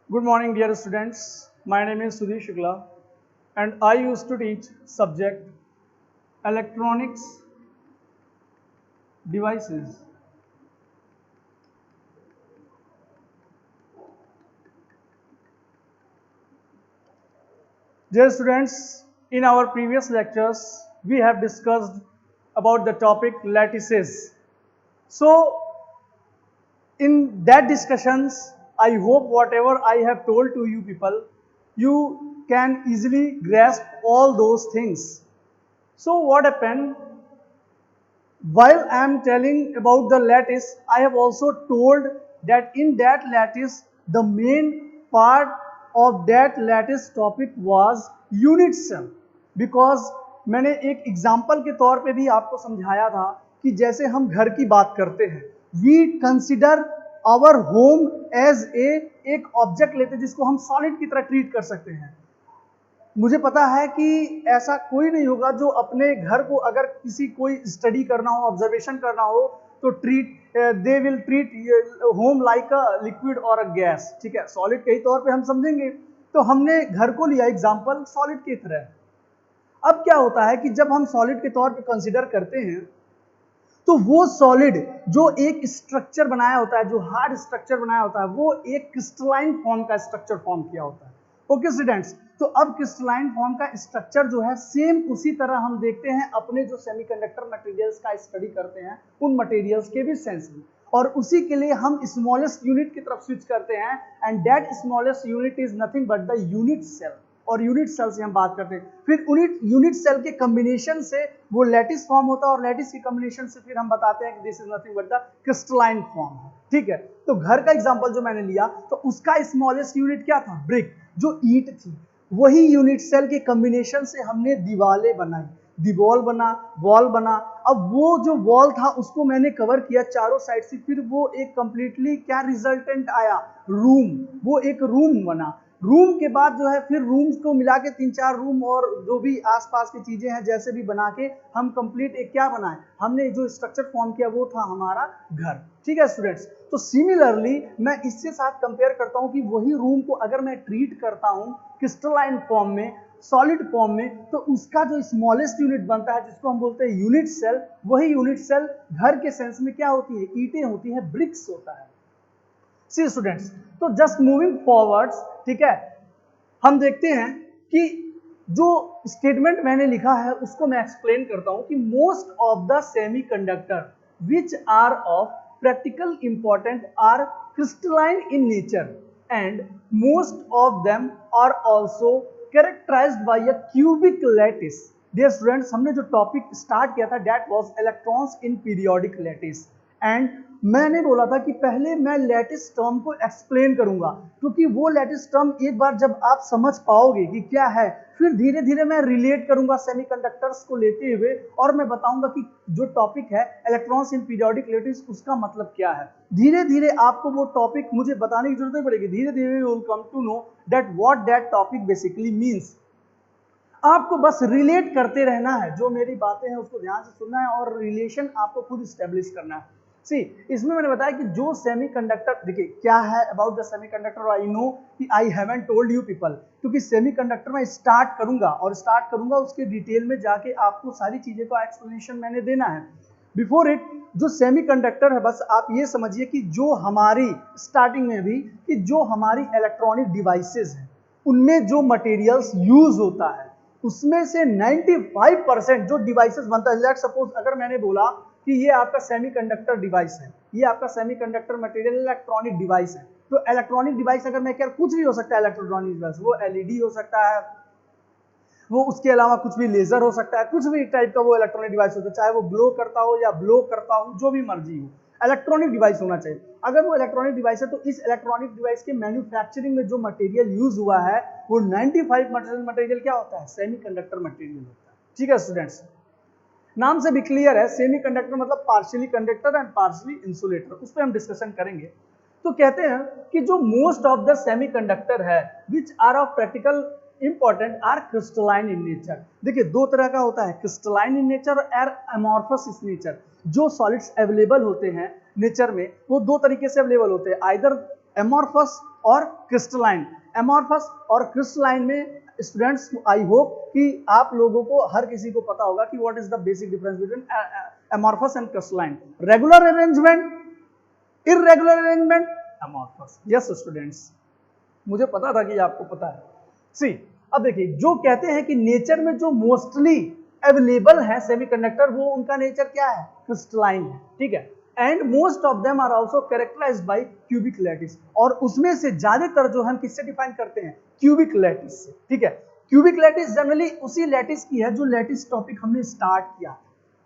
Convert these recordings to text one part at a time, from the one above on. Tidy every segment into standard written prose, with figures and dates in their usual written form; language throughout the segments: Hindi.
Good morning, dear students. My name is Sudhi Shukla, and I used to teach subject electronics devices. Dear students, in our previous lectures, we have discussed about the topic lattices. So, in that discussions, I hope whatever I have told to you people, you can easily grasp all those things. So, what happened? While I am telling about the lattice, I have also told that in that lattice, the main part of that lattice topic was unit cell. Because मैंने एक एग्जाम्पल के तौर पे भी आपको समझाया था कि जैसे हम घर की बात करते हैं, we consider our home as एक ऑब्जेक्ट लेते हैं जिसको हम सॉलिड की तरह ट्रीट कर सकते हैं। मुझे पता है कि ऐसा कोई नहीं होगा जो अपने घर को अगर किसी कोई स्टडी करना हो, ऑब्जर्वेशन करना हो, तो they will treat home like a liquid और अ गैस। ठीक है, सॉलिड के ही तौर पे हम समझेंगे। तो हमने घर को लिया एग्जांपल सॉलिड की तरह। अब क्या होता है कि जब हम सॉलिड के तौर पे कंसीडर करते हैं, तो वो सॉलिड जो एक स्ट्रक्चर बनाया होता है, जो हार्ड स्ट्रक्चर बनाया होता है, वो एक क्रिस्टलाइन फॉर्म का स्ट्रक्चर फॉर्म किया होता है। ओके स्टूडेंट्स, तो अब क्रिस्टलाइन फॉर्म का स्ट्रक्चर जो है सेम उसी तरह हम देखते हैं अपने जो सेमीकंडक्टर मटेरियल्स का स्टडी करते हैं उन मटेरियल्स के भी सेंस में, और उसी के लिए हम स्मॉलेस्ट यूनिट की तरफ स्विच करते हैं, and that smallest unit is nothing but the unit cell. और यूनिट सेल से हम बात करते हैं, फिर यूनिट सेल के कॉम्बिनेशन से वो लैटिस फॉर्म होता है, और लैटिस के कॉम्बिनेशन से फिर हम बताते हैं कि this is nothing but the crystalline form. ठीक है, तो घर का एग्जांपल जो मैंने लिया तो उसका स्मॉलेस्ट यूनिट क्या था? ब्रिक, जो ईंट थी। वही यूनिट सेल के कॉम्बिनेशन से हमने दीवारें बनाई, दीवाल बना, वॉल बना। अब वो जो वॉल था उसको मैंने कवर किया चारों साइड से, फिर वो एक कंप्लीटली क्या रिजल्टेंट आया? रूम। वो एक रूम बना। रूम के बाद जो है फिर रूम्स को मिला के 3-4 रूम और जो भी आसपास की चीजें हैं जैसे भी बना के हम कंप्लीट एक क्या बनाए, हमने जो स्ट्रक्चर फॉर्म किया वो था हमारा घर। ठीक है स्टूडेंट्स, तो सिमिलरली मैं इससे साथ कंपेयर करता हूं कि वही रूम को अगर मैं ट्रीट करता हूं क्रिस्टलाइन फॉर्म में, सॉलिड फॉर्म में, तो उसका जो स्मॉलेस्ट यूनिट बनता है जिसको हम बोलते हैं यूनिट सेल, वही यूनिट सेल घर के सेंस में क्या होती है? ईंटें होती है, ब्रिक्स होता है। सी स्टूडेंट्स, तो जस्ट मूविंग फॉरवर्ड्स, ठीक है, हम देखते हैं कि जो स्टेटमेंट मैंने लिखा है उसको मैं एक्सप्लेन करता हूं कि most of the semiconductor which are of practical important are crystalline in nature and most of them are also characterised by a cubic lattice. Dear students, हमने जो टॉपिक स्टार्ट किया था that was electrons in periodic lattice, and मैंने बोला था कि पहले मैं लैटिस टर्म को एक्सप्लेन करूंगा, क्योंकि वो लैटिस टर्म एक बार जब आप समझ पाओगे कि क्या है, फिर धीरे धीरे मैं रिलेट करूंगा सेमीकंडक्टर्स को लेते हुए, और मैं बताऊंगा कि जो टॉपिक है इलेक्ट्रॉन्स इन पीरियोडिक लैटिस उसका मतलब क्या है। धीरे धीरे आपको वो टॉपिक मुझे बताने की जरूरत नहीं पड़ेगी, धीरे धीरे you will come to know that what that topic basically means. आपको बस रिलेट करते रहना है, जो मेरी बातें हैं उसको ध्यान से सुनना है और रिलेशन आपको खुद स्टेब्लिश करना है। सी, इसमें मैंने बताया कि जो सेमीकंडक्टर, देखिए क्या है about the semiconductor, I know कि I haven't told you people, क्योंकि सेमीकंडक्टर मैं स्टार्ट करूंगा और स्टार्ट करूंगा उसके डिटेल में जाके आपको सारी चीजें का एक्सप्लेनेशन मैंने देना है। बिफोर इट, जो सेमीकंडक्टर है, बस आप ये समझिए कि जो हमारी स्टार्टिंग में भी कि जो हमारी इलेक्ट्रॉनिक डिवाइसेस हैं उनमें जो मटेरियल्स यूज होता है उसमें से 95% जो डिवाइसेस बनता है, लेट्स सपोज अगर मैंने बोला कि ये आपका सेमीकंडक्टर डिवाइस है, ये आपका सेमीकंडक्टर मटेरियल इलेक्ट्रॉनिक डिवाइस है, तो इलेक्ट्रॉनिक डिवाइस अगर मैं क्या, कुछ भी हो सकता है इलेक्ट्रॉनिक डिवाइस, वो एलईडी हो सकता है, वो उसके अलावा कुछ भी लेजर हो सकता है, कुछ भी टाइप का वो इलेक्ट्रॉनिक डिवाइस होता है, चाहे वो ग्लो करता हो या ब्लो करता हो, जो भी मर्जी हो, इलेक्ट्रॉनिक डिवाइस होना चाहिए। अगर वो इलेक्ट्रॉनिक डिवाइस है तो इस इलेक्ट्रॉनिक डिवाइस के मैन्युफैक्चरिंग में जो मटेरियल यूज हुआ है वो 95% मटेरियल क्या होता है? सेमीकंडक्टर मटेरियल होता है। ठीक है स्टूडेंट्स, नाम से भी क्लियर है, सेमीकंडक्टर मतलब partially conductor and partially insulator, उस पर हम डिस्कशन करेंगे। तो कहते हैं कि जो मोस्ट ऑफ द सेमीकंडक्टर है which are of practical important are crystalline in nature. देखिए दो तरह का होता है, क्रिस्टलाइन इन नेचर और एमॉर्फस इन नेचर। जो सॉलिड्स अवेलेबल होते हैं नेचर में वो दो तरीके से अवेलेबल होते हैं, आइदर एमॉर्फस और क्रिस्टलाइन। एमॉर्फस और क्रिस्टलाइन में स्टूडेंट्स आई होप कि आप लोगों को हर किसी को पता होगा कि what is the basic difference between amorphous and crystalline. Regular arrangement, irregular arrangement, amorphous. Yes students, मुझे पता था कि आपको पता है। सी, अब देखिए, जो कहते हैं कि नेचर में जो मोस्टली अवेलेबल है सेमीकंडक्टर, वो उनका नेचर क्या है? क्रिस्टलाइन है, ठीक है। And most of them are also characterised by cubic lattice, और उसमें से ज्यादातर जो हम किससे डिफाइन करते हैं? क्यूबिक लैटिस से, ठीक है। क्यूबिक लैटिस जनरली उसी लैटिस की है जो लैटिस टॉपिक हमने स्टार्ट किया,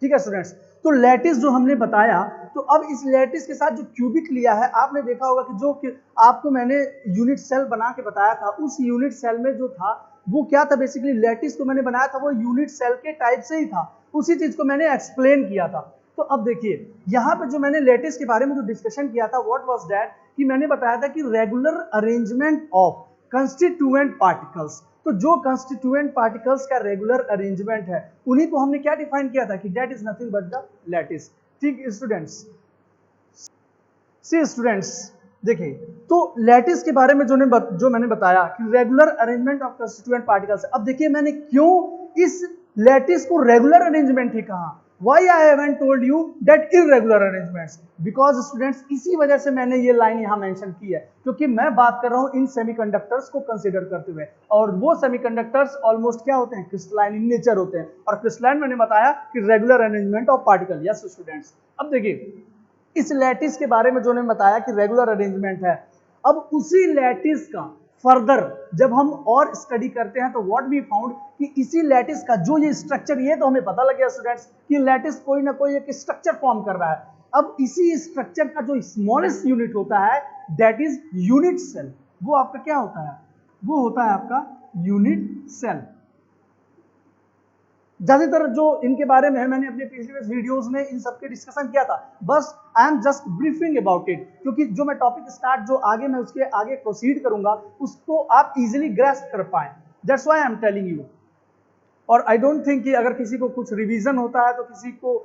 ठीक है स्टूडेंट्स। तो लैटिस जो हमने बताया, तो अब इस लैटिस के साथ जो क्यूबिक लिया है, आपने देखा होगा कि जो आपको मैंने यूनिट सेल बना के बताया था, उस यूनिट सेल में जो था वो क्या था? बेसिकली लैटिस को मैंने बनाया था वो यूनिट सेल के टाइप से ही था, उसी चीज को मैंने एक्सप्लेन किया था। तो अब देखिए, यहाँ पे जो मैंने लैटिस के बारे में जो डिस्कशन किया था, व्हाट वाज दैट, कि मैंने बताया था कि regular arrangement of constituent particles. तो जो कंस्टिट्यूएंट पार्टिकल्स का रेगुलर अरेंजमेंट है, उन्हीं को हमने क्या डिफाइन किया था कि that is nothing but the lattice. ठीक स्टूडेंट्स, सी स्टूडेंट्स, देखिए, तो लैटिस के बारे में जो मैंने बताया कि regular arrangement of constituent particles. अब देखिए, मैंने क्यों इस लैटिस को रेगुलर अरेंजमेंट ही कहा? Why I haven't told you that irregular arrangements? Because students, इसी वजह से मैंने ये लाइन यहाँ मेंशन की है, क्योंकि मैं बात कर रहा हूँ इन सेमीकंडक्टर्स को कंसीडर करते हुए, और वो सेमीकंडक्टर्स ऑलमोस्ट क्या होते हैं? क्रिस्टलाइन इन नेचर होते हैं, और क्रिस्टलाइन मैंने बताया कि regular arrangement of particle. Yes students, अब देखिए, इस लैटिस के बारे में जो ने बताया कि रेगुलर अरेंजमेंट है, अब उसी लैटिस का फर्दर जब हम और स्टडी करते हैं तो व्हाट वी फाउंड कि इसी लैटिस का जो ये स्ट्रक्चर, ये तो हमें पता लग गया स्टूडेंट्स कि लैटिस कोई ना कोई एक स्ट्रक्चर फॉर्म कर रहा है। अब इसी स्ट्रक्चर का जो स्मॉलेस्ट यूनिट होता है, दैट इज यूनिट सेल। वो आपका क्या होता है? वो होता है आपका यूनिट सेल। ज्यादातर जो इनके बारे में है, मैंने अपने प्रीवियस वीडियोस में इन सब के डिस्कशन किया था, बस I am just briefing about it, क्योंकि जो मैं टॉपिक स्टार्ट जो आगे मैं उसके आगे प्रोसीड करूंगा, उसको आप इजीली ग्रैस्प कर पाए। That's why I am telling you. और आई डोंट थिंक कि अगर किसी को कुछ रिवीजन होता है तो किसी को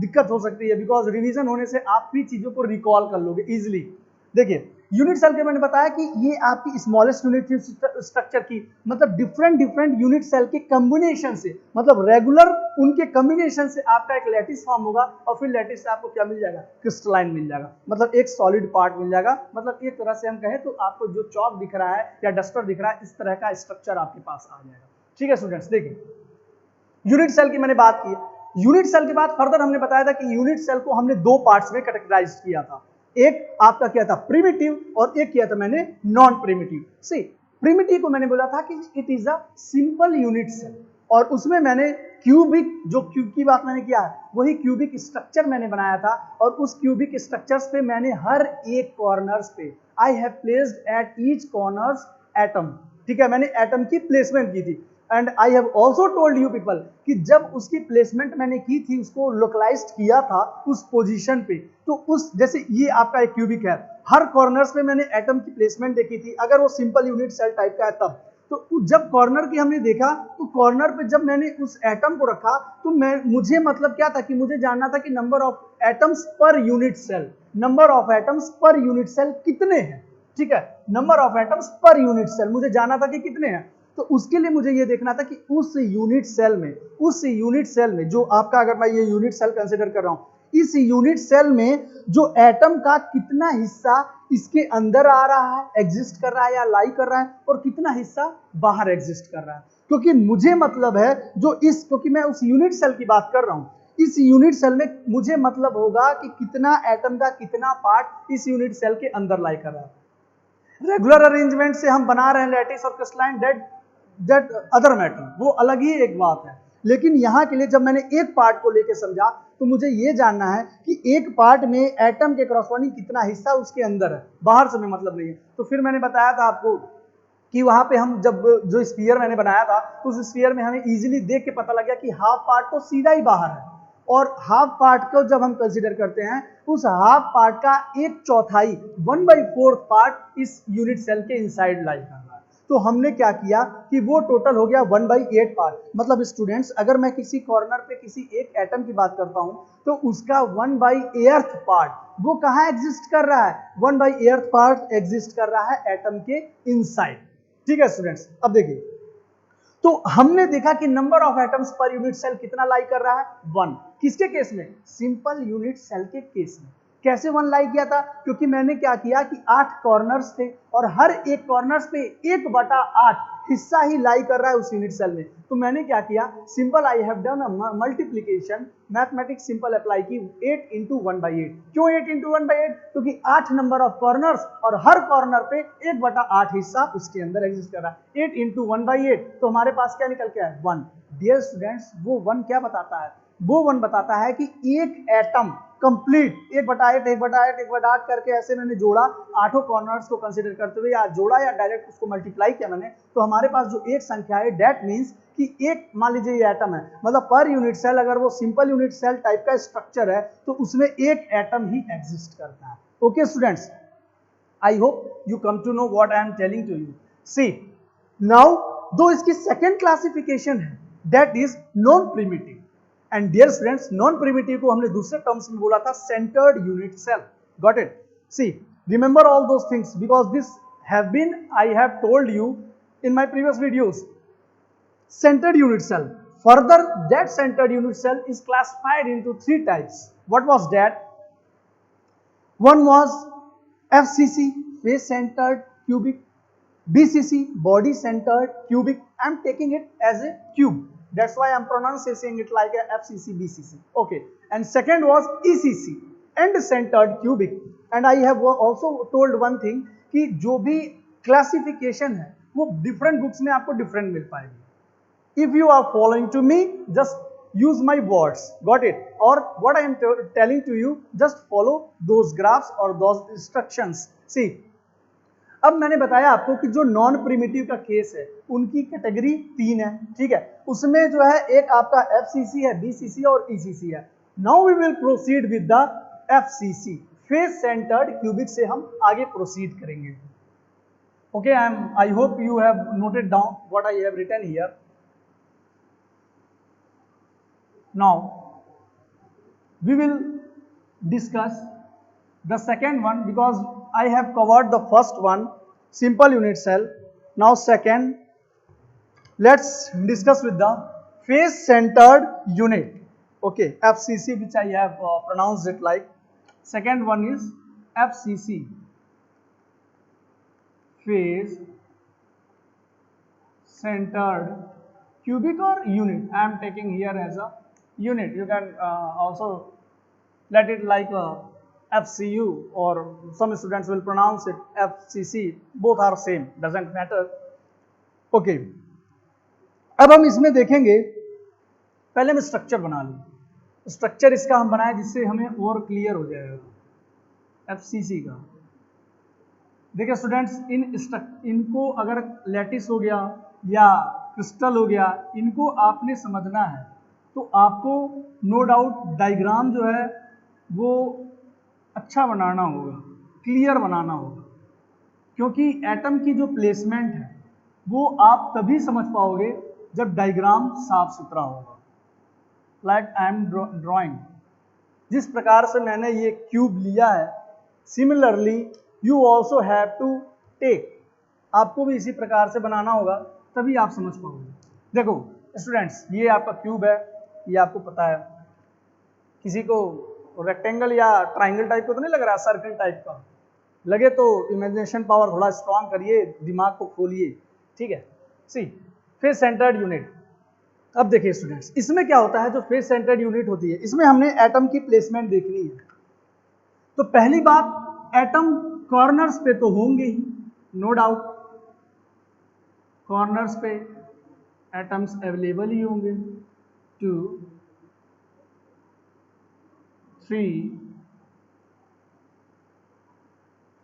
दिक्कत हो सकती है, बिकॉज रिवीजन होने से आप भी चीजों को रिकॉल कर लोगे इजिली। देखिए, यूनिट सेल के मैंने बताया कि ये आपकी स्मॉलेस्ट यूनिट स्ट्रक्चर की, मतलब डिफरेंट यूनिट सेल के कॉम्बिनेशन से, मतलब रेगुलर उनके कॉम्बिनेशन से आपका एक लैटिस फॉर्म होगा, और फिर लैटिस से आपको क्या मिल जाएगा? क्रिस्टलाइन मिल जाएगा, मतलब एक सॉलिड पार्ट मिल जाएगा। मतलब एक तरह से हम कहें तो आपको जो चॉक दिख रहा है या डस्टर दिख रहा है, इस तरह का स्ट्रक्चर आपके पास आ जाएगा। ठीक है स्टूडेंट्स, देखिए, यूनिट सेल की मैंने बात की। यूनिट सेल के बाद फर्दर हमने बताया था कि यूनिट सेल को हमने दो पार्ट्स में कैटेगराइज किया था। एक आपका क्या था? प्रिमिटिव, और एक किया था मैंने नॉन प्रिमिटिव। सी, प्रिमिटिव को मैंने बोला था कि it is a simple unit cell, और उसमें मैंने क्यूबिक, जो क्यूब की बात मैंने किया है, वही क्यूबिक स्ट्रक्चर मैंने बनाया था, और उस क्यूबिक स्ट्रक्चर्स पे मैंने हर एक कॉर्नर्स पे I have placed at each corners atom. ठीक है, मैंने एटम की प्लेसमेंट की थी। And I have also told you people कि जब उसकी प्लेसमेंट मैंने की थी, उसको लोकलाइज्ड किया था उस पोजीशन पे, तो उस जैसे ये आपका एक क्यूबिक है, हर कॉर्नर्स पे मैंने एटम की प्लेसमेंट देखी थी, अगर वो सिंपल यूनिट सेल टाइप का है तब। तो जब कॉर्नर की हमने देखा, तो कॉर्नर पे जब मैंने उस एटम को रखा, तो मुझे मतलब क्या था कि मुझे जानना था कि number of atoms per unit cell, number of atoms per unit cell कितने हैं। ठीक है, number of atoms per unit cell मुझे जानना था कि कितने हैं। तो उसके लिए मुझे ये देखना था कि उस यूनिट सेल में जो आपका, अगर मैं ये यूनिट सेल कंसीडर कर रहा हूं, इस यूनिट सेल में जो एटम का कितना हिस्सा इसके अंदर आ रहा है, एग्जिस्ट कर रहा है या लाई कर रहा है, और कितना हिस्सा बाहर एग्जिस्ट कर रहा है। क्योंकि मुझे मतलब है क्योंकि मैं उस यूनिट सेल की बात कर रहा हूं, इस यूनिट सेल में मुझे मतलब होगा कि कितना एटम का कितना पार्ट इस यूनिट सेल के अंदर लाई कर रहा है। रेगुलर अरेंजमेंट से हम बना रहे हैं लैटिस और क्रिस्टलाइन, दैट अदर मैटर, वो अलग ही एक बात है। लेकिन यहाँ के लिए जब मैंने एक पार्ट को लेके समझा, तो मुझे ये जानना है कि एक पार्ट में एटम के करस्पॉन्डिंग कितना हिस्सा उसके अंदर है, बाहर से में मतलब नहीं है। तो फिर मैंने बताया था आपको कि वहां पे हम जब जो स्फीयर मैंने बनाया था, उस स्फीयर में हमें इजीली देख के पता लग गया कि हाफ पार्ट तो सीधा ही बाहर है, और हाफ पार्ट को जब हम कंसीडर करते हैं, उस हाफ पार्ट का एक चौथाई 1/4 पार्ट इस यूनिट सेल के इनसाइड लाई कर रहा है। तो हमने क्या किया कि वो टोटल हो गया 1/8 पार्ट। मतलब स्टूडेंट्स, अगर मैं किसी कॉर्नर पे किसी एक एटम की बात करता हूं तो उसका 1/8 पार्ट वो कहां एग्जिस्ट कर रहा है? 1/8 पार्ट एग्जिस्ट कर रहा है एटम के इनसाइड। ठीक है स्टूडेंट्स, अब देखिए, तो हमने देखा कि number of atoms per unit cell कितना लाई कर रहा है? 1। किसके केस में? सिंपल यूनिट सेल के केस में। कैसे 1 लाई किया था? क्योंकि मैंने क्या किया कि 8 कॉर्नर्स थे और हर एक कॉर्नर्स पे 1/8 हिस्सा ही लाई कर रहा है उस यूनिट सेल में। तो मैंने क्या किया, simple I have done a multiplication, mathematics simple apply की 8 इंटू 1/8। क्यों 8 इंटू 1/8? क्योंकि 8 नंबर ऑफ कॉर्नर्स और हर कॉर्नर पे 1/8 हिस्सा उसके अंदर एग्जिस्ट कर रहा है। 8 इंटू 1/8, तो हमारे पास क्या निकल के आया? 1। डियर स्टूडेंट्स, वो 1 क्या बताता है? वो 1 बताता है कि एक एटम कंप्लीट 1/8 1/8 1/8 करके ऐसे मैंने जोड़ा, 8 कॉर्नर्स को कंसीडर करते हुए, या जोड़ा या डायरेक्ट उसको मल्टीप्लाई किया मैंने, तो हमारे पास जो एक संख्या है दैट मींस कि एक, मान लीजिए ये एटम है, मतलब पर यूनिट सेल अगर वो सिंपल यूनिट सेल टाइप का स्ट्रक्चर है तो उसमें एक एटम ही एग्जिस्ट करता है। Okay students, I hope you come to know what I am telling to you. See, now दो इसकी सेकेंड क्लासिफिकेशन है, that is non-primitive. And dear friends, non-primitive को हमने दूसरे टर्म्स में बोला था centered unit cell. Got it? See, remember all those things because this I have told you in my previous videos. Centered unit cell. Further, that centered unit cell is classified into 3 types. What was that? One was FCC, face centered cubic, BCC, body centered cubic. I am taking it as a cube, that's why I am pronouncing it like a FCC, BCC. Okay, and second was ECC, end centered cubic. And I have also told one thing कि जो भी क्लासिफिकेशन है वो डिफरेंट बुक्स में आपको डिफरेंट मिल पाएगी। If you are following to me, just use my words. Got it? Or what I am telling to you, just follow those graphs or those instructions. See, अब मैंने बताया आपको कि जो नॉन प्रिमिटिव का केस है उनकी कैटेगरी 3 है। ठीक है, उसमें जो है एक आपका FCC है, BCC और ECC है। Now we will proceed with the FCC, face centred cubic से हम आगे प्रोसीड करेंगे। Okay, I hope you have noted down what I have written here. Now we will discuss the second one because I have covered the first one, simple unit cell. Now second, let's discuss with the face centered unit. Okay, FCC, which I have pronounced it like. Second one is FCC, face centered cubic or unit. I am taking here as a unit. You can also let it like a FCU, or some students will pronounce it FCC. Both are same, doesn't matter. Okay, अब हम इसमें देखेंगे, पहले मैं स्ट्रक्चर बना लूँ। स्ट्रक्चर इसका हम बनाए जिससे हमें और क्लियर हो जाएगा FCC का। देखिए स्टूडेंट्स, इनको अगर लैटिस हो गया या क्रिस्टल हो गया, इनको आपने समझना है तो आपको नो डाउट डायग्राम जो है वो अच्छा बनाना होगा, क्लियर बनाना होगा, क्योंकि एटम की जो प्लेसमेंट है वो आप तभी समझ पाओगे जब डायग्राम साफ सुथरा होगा। लाइक आई एम ड्राइंग, जिस प्रकार से मैंने ये क्यूब लिया है, similarly you also have to take, आपको भी इसी प्रकार से बनाना होगा, तभी आप समझ पाओगे। देखो स्टूडेंट्स, ये आपका क्यूब है, ये आपको पता है। किसी को रेक्टेंगल या ट्राइंगल टाइप को तो नहीं लग रहा, सर्कल टाइप का लगे तो इमेजिनेशन पावर थोड़ा स्ट्रांग करिए, दिमाग को खोलिए। ठीक है, सी फेस सेंटर्ड यूनिट। अब देखिए स्टूडेंट्स, इसमें क्या होता है, जो फेस सेंटर्ड यूनिट होती है इसमें हमने एटम की प्लेसमेंट देखनी है। तो पहली बात, एटम कॉर्नर्स पे तो होंगे ही, नो डाउट, कॉर्नर्स पे एटम्स अवेलेबल ही होंगे। 2 3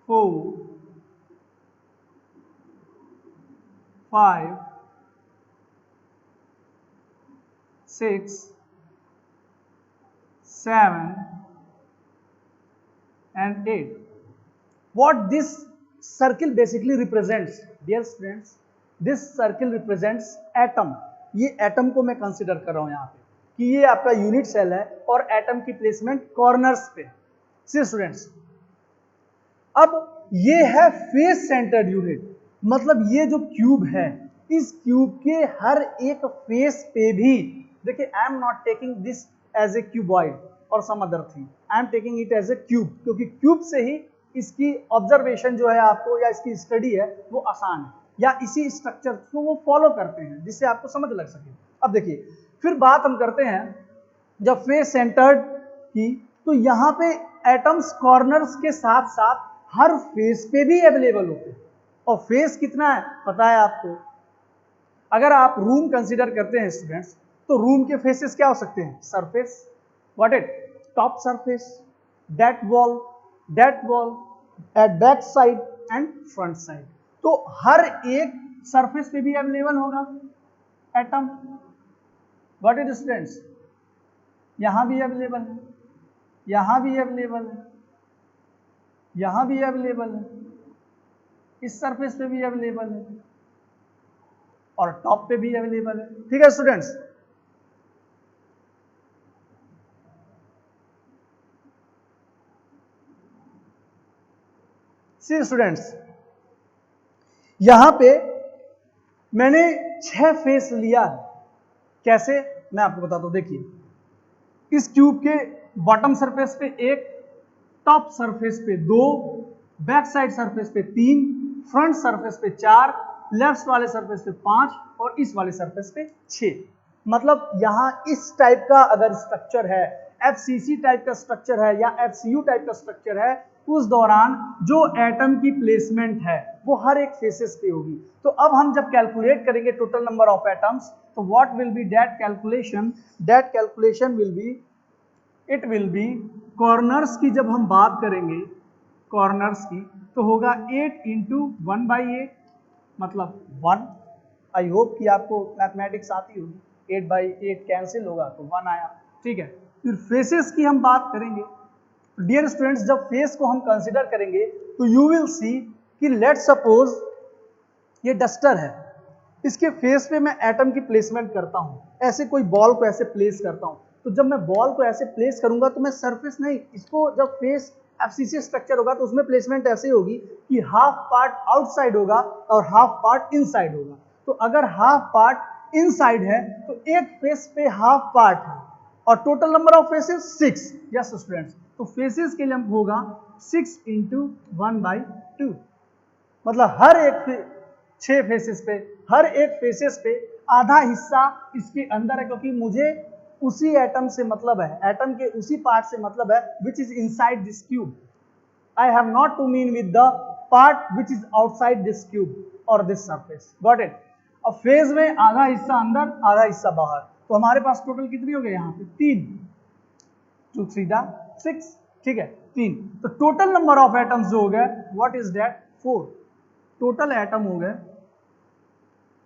4 5 6 7 and 8. What this circle basically represents, dear students, this circle represents atom. ये एटम को मैं कंसिडर कर रहा हूं यहां पे कि ये आपका यूनिट सेल है और एटम की प्लेसमेंट कॉर्नर्स पे। सी स्टूडेंट्स, अब ये है फेस सेंटर्ड यूनिट, मतलब ये जो क्यूब है, इस क्यूब के हर एक फेस पे भी, देखिए I am not taking this as a cuboid और some other thing, I am taking it as a cube, क्योंकि क्यूब से ही इसकी ऑब्जर्वेशन जो है आपको या इसकी स्टडी है वो आसान है, या इसी स्ट्रक्चर को वो फॉलो करते हैं जिससे आपको समझ लग सके। अब देखिए फिर बात हम करते हैं जब फेस सेंटर्ड की, तो यहां पे एटम्स कॉर्नर्स के साथ साथ हर फेस पे भी अवेलेबल होते हैं। और फेस कितना है पता है आपको? अगर आप रूम कंसीडर करते हैं स्टूडेंट्स, तो रूम के फेसेस क्या हो सकते हैं? Surface, what it, top surface, that wall, at back side and front side. तो हर एक सरफेस पे भी अवेलेबल होगा एटम, व्हाट इट स्टूडेंट्स, यहां भी अवेलेबल है, यहां भी अवेलेबल है, यहां भी अवेलेबल है, इस सरफेस पे भी अवेलेबल है और टॉप पे भी अवेलेबल है। ठीक है स्टूडेंट्स, सी स्टूडेंट्स, यहां पे मैंने 6 फेस लिया है। कैसे, मैं आपको बताता हूं। देखिए इस क्यूब के बॉटम सरफेस पे 1, टॉप सरफेस पे 2, बैक साइड सरफेस पे 3, फ्रंट सरफेस पे 4, लेफ्ट वाले सरफेस पे 5 और इस वाले सरफेस पे 6। मतलब यहां इस टाइप का अगर स्ट्रक्चर है, एफसीसी टाइप का स्ट्रक्चर है या एफसीयू टाइप का स्ट्रक्चर है, उस दौरान जो एटम की प्लेसमेंट है वो हर एक फेसेस पे होगी। तो अब हम जब कैलकुलेट करेंगे टोटल नंबर ऑफ एटम्स, तो what will B that calculation? That calculation will be, it will B, corners की जब हम बात करेंगे, कॉर्नर्स की, तो होगा 8 इंटू 1/8, मतलब 1। आई होप कि आपको मैथमेटिक्स आती होगी। 8/8 कैंसिल होगा तो 1 आया। ठीक है, फिर फेसेस की हम बात करेंगे। डियर स्टूडेंट्स, जब फेस को हम कंसिडर करेंगे तो यू विल सी कि लेट सपोज ये डस्टर है, इसके फेस पे मैं एटम की प्लेसमेंट करता हूं, ऐसे कोई बॉल को ऐसे प्लेस करता हूं, तो जब मैं बॉल को ऐसे प्लेस करूंगा तो मैं सरफेस नहीं, इसको जब फेस एफसीसी स्ट्रक्चर होगा तो उसमें प्लेसमेंट ऐसे होगी कि हाफ पार्ट आउटसाइड होगा और हाफ पार्ट इनसाइड होगा। तो अगर हाफ पार्ट इनसाइड है तो एक फेस पे हाफ पार्ट है और total number of faces 6। Yes students, तो फेसेस के लिए होगा 6 इंटू 1/2, मतलब हर एक 6 फेसेस पे, हर एक फेसेस पे आधा हिस्सा इसके अंदर है, क्योंकि मुझे उसी एटम से मतलब है, एटम के उसी पार्ट से मतलब है which is inside this cube. I have not to mean with the part which is outside this cube और दिस सरफेस, गॉट इट। अब फेज में आधा हिस्सा अंदर आधा हिस्सा बाहर, तो हमारे पास टोटल कितनी हो गई यहाँ पे? 3, 2 3 6, ठीक है 3। तो टोटल नंबर ऑफ एटम्स जो हो गए what is that? 4। Total atom हो गए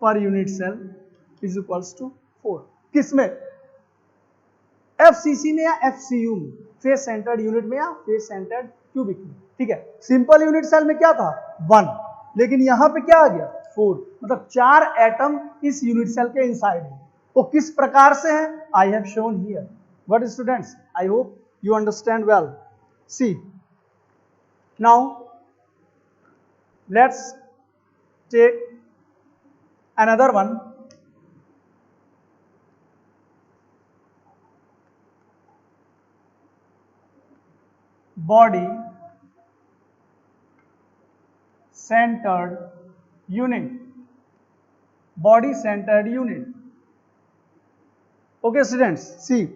per unit cell is equals to 4। किसमें? एफसीसी में या एफसीयू में, फेस सेंटर्ड यूनिट में या फेस सेंटर्ड क्यूबिक में। ठीक है, सिंपल यूनिट सेल में क्या था? 1, लेकिन यहां पे क्या आ गया? 4, मतलब 4 एटम इस यूनिट सेल के इनसाइड है। वो किस प्रकार से है? I have shown here. What students, I hope you understand well. See, now let's take another one. Body centered unit. Body centered unit. Okay students, see,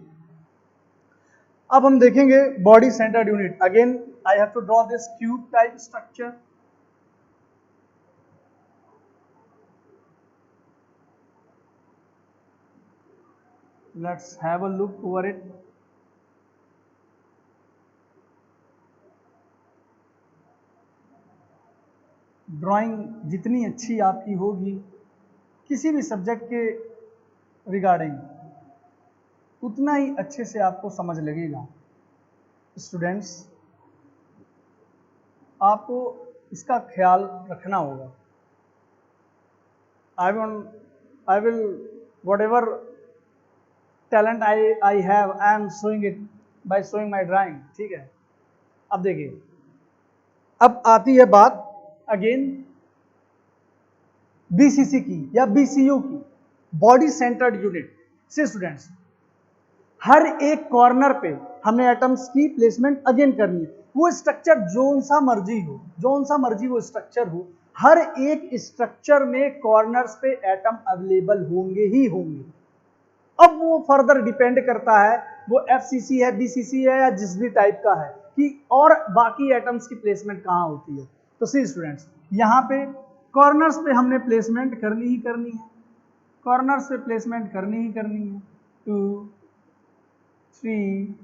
अब हम देखेंगे body centred unit. Again I have to draw this cube type structure. Let's have a look over it. Drawing जितनी अच्छी आपकी होगी किसी भी सब्जेक्ट के रिगार्डिंग, उतना ही अच्छे से आपको समझ लगेगा। स्टूडेंट्स, आपको इसका ख्याल रखना होगा I will whatever talent I have, I am showing it by showing my drawing. ठीक है, अब देखिए, अब आती है बात अगेन बीसीसी की या बीसीयू की, बॉडी सेंटर्ड यूनिट से स्टूडेंट्स, हर एक कॉर्नर पे हमने एटम्स की प्लेसमेंट अगेन करनी है। वो स्ट्रक्चर जोन सा मर्जी हो, जोन सा मर्जी वो स्ट्रक्चर हो, हर एक स्ट्रक्चर में कॉर्नर्स पे एटम अवेलेबल होंगे ही होंगे। अब वो फर्दर डिपेंड करता है वो एफसीसी है, बीसीसी है या जिस भी टाइप का है, कि और बाकी एटम्स की प्लेसमेंट कहाँ होती है। तो सी स्टूडेंट्स, यहाँ पे कॉर्नर्स पे हमने प्लेसमेंट करनी ही करनी है, कॉर्नर्स पे प्लेसमेंट करनी ही करनी है। 2 3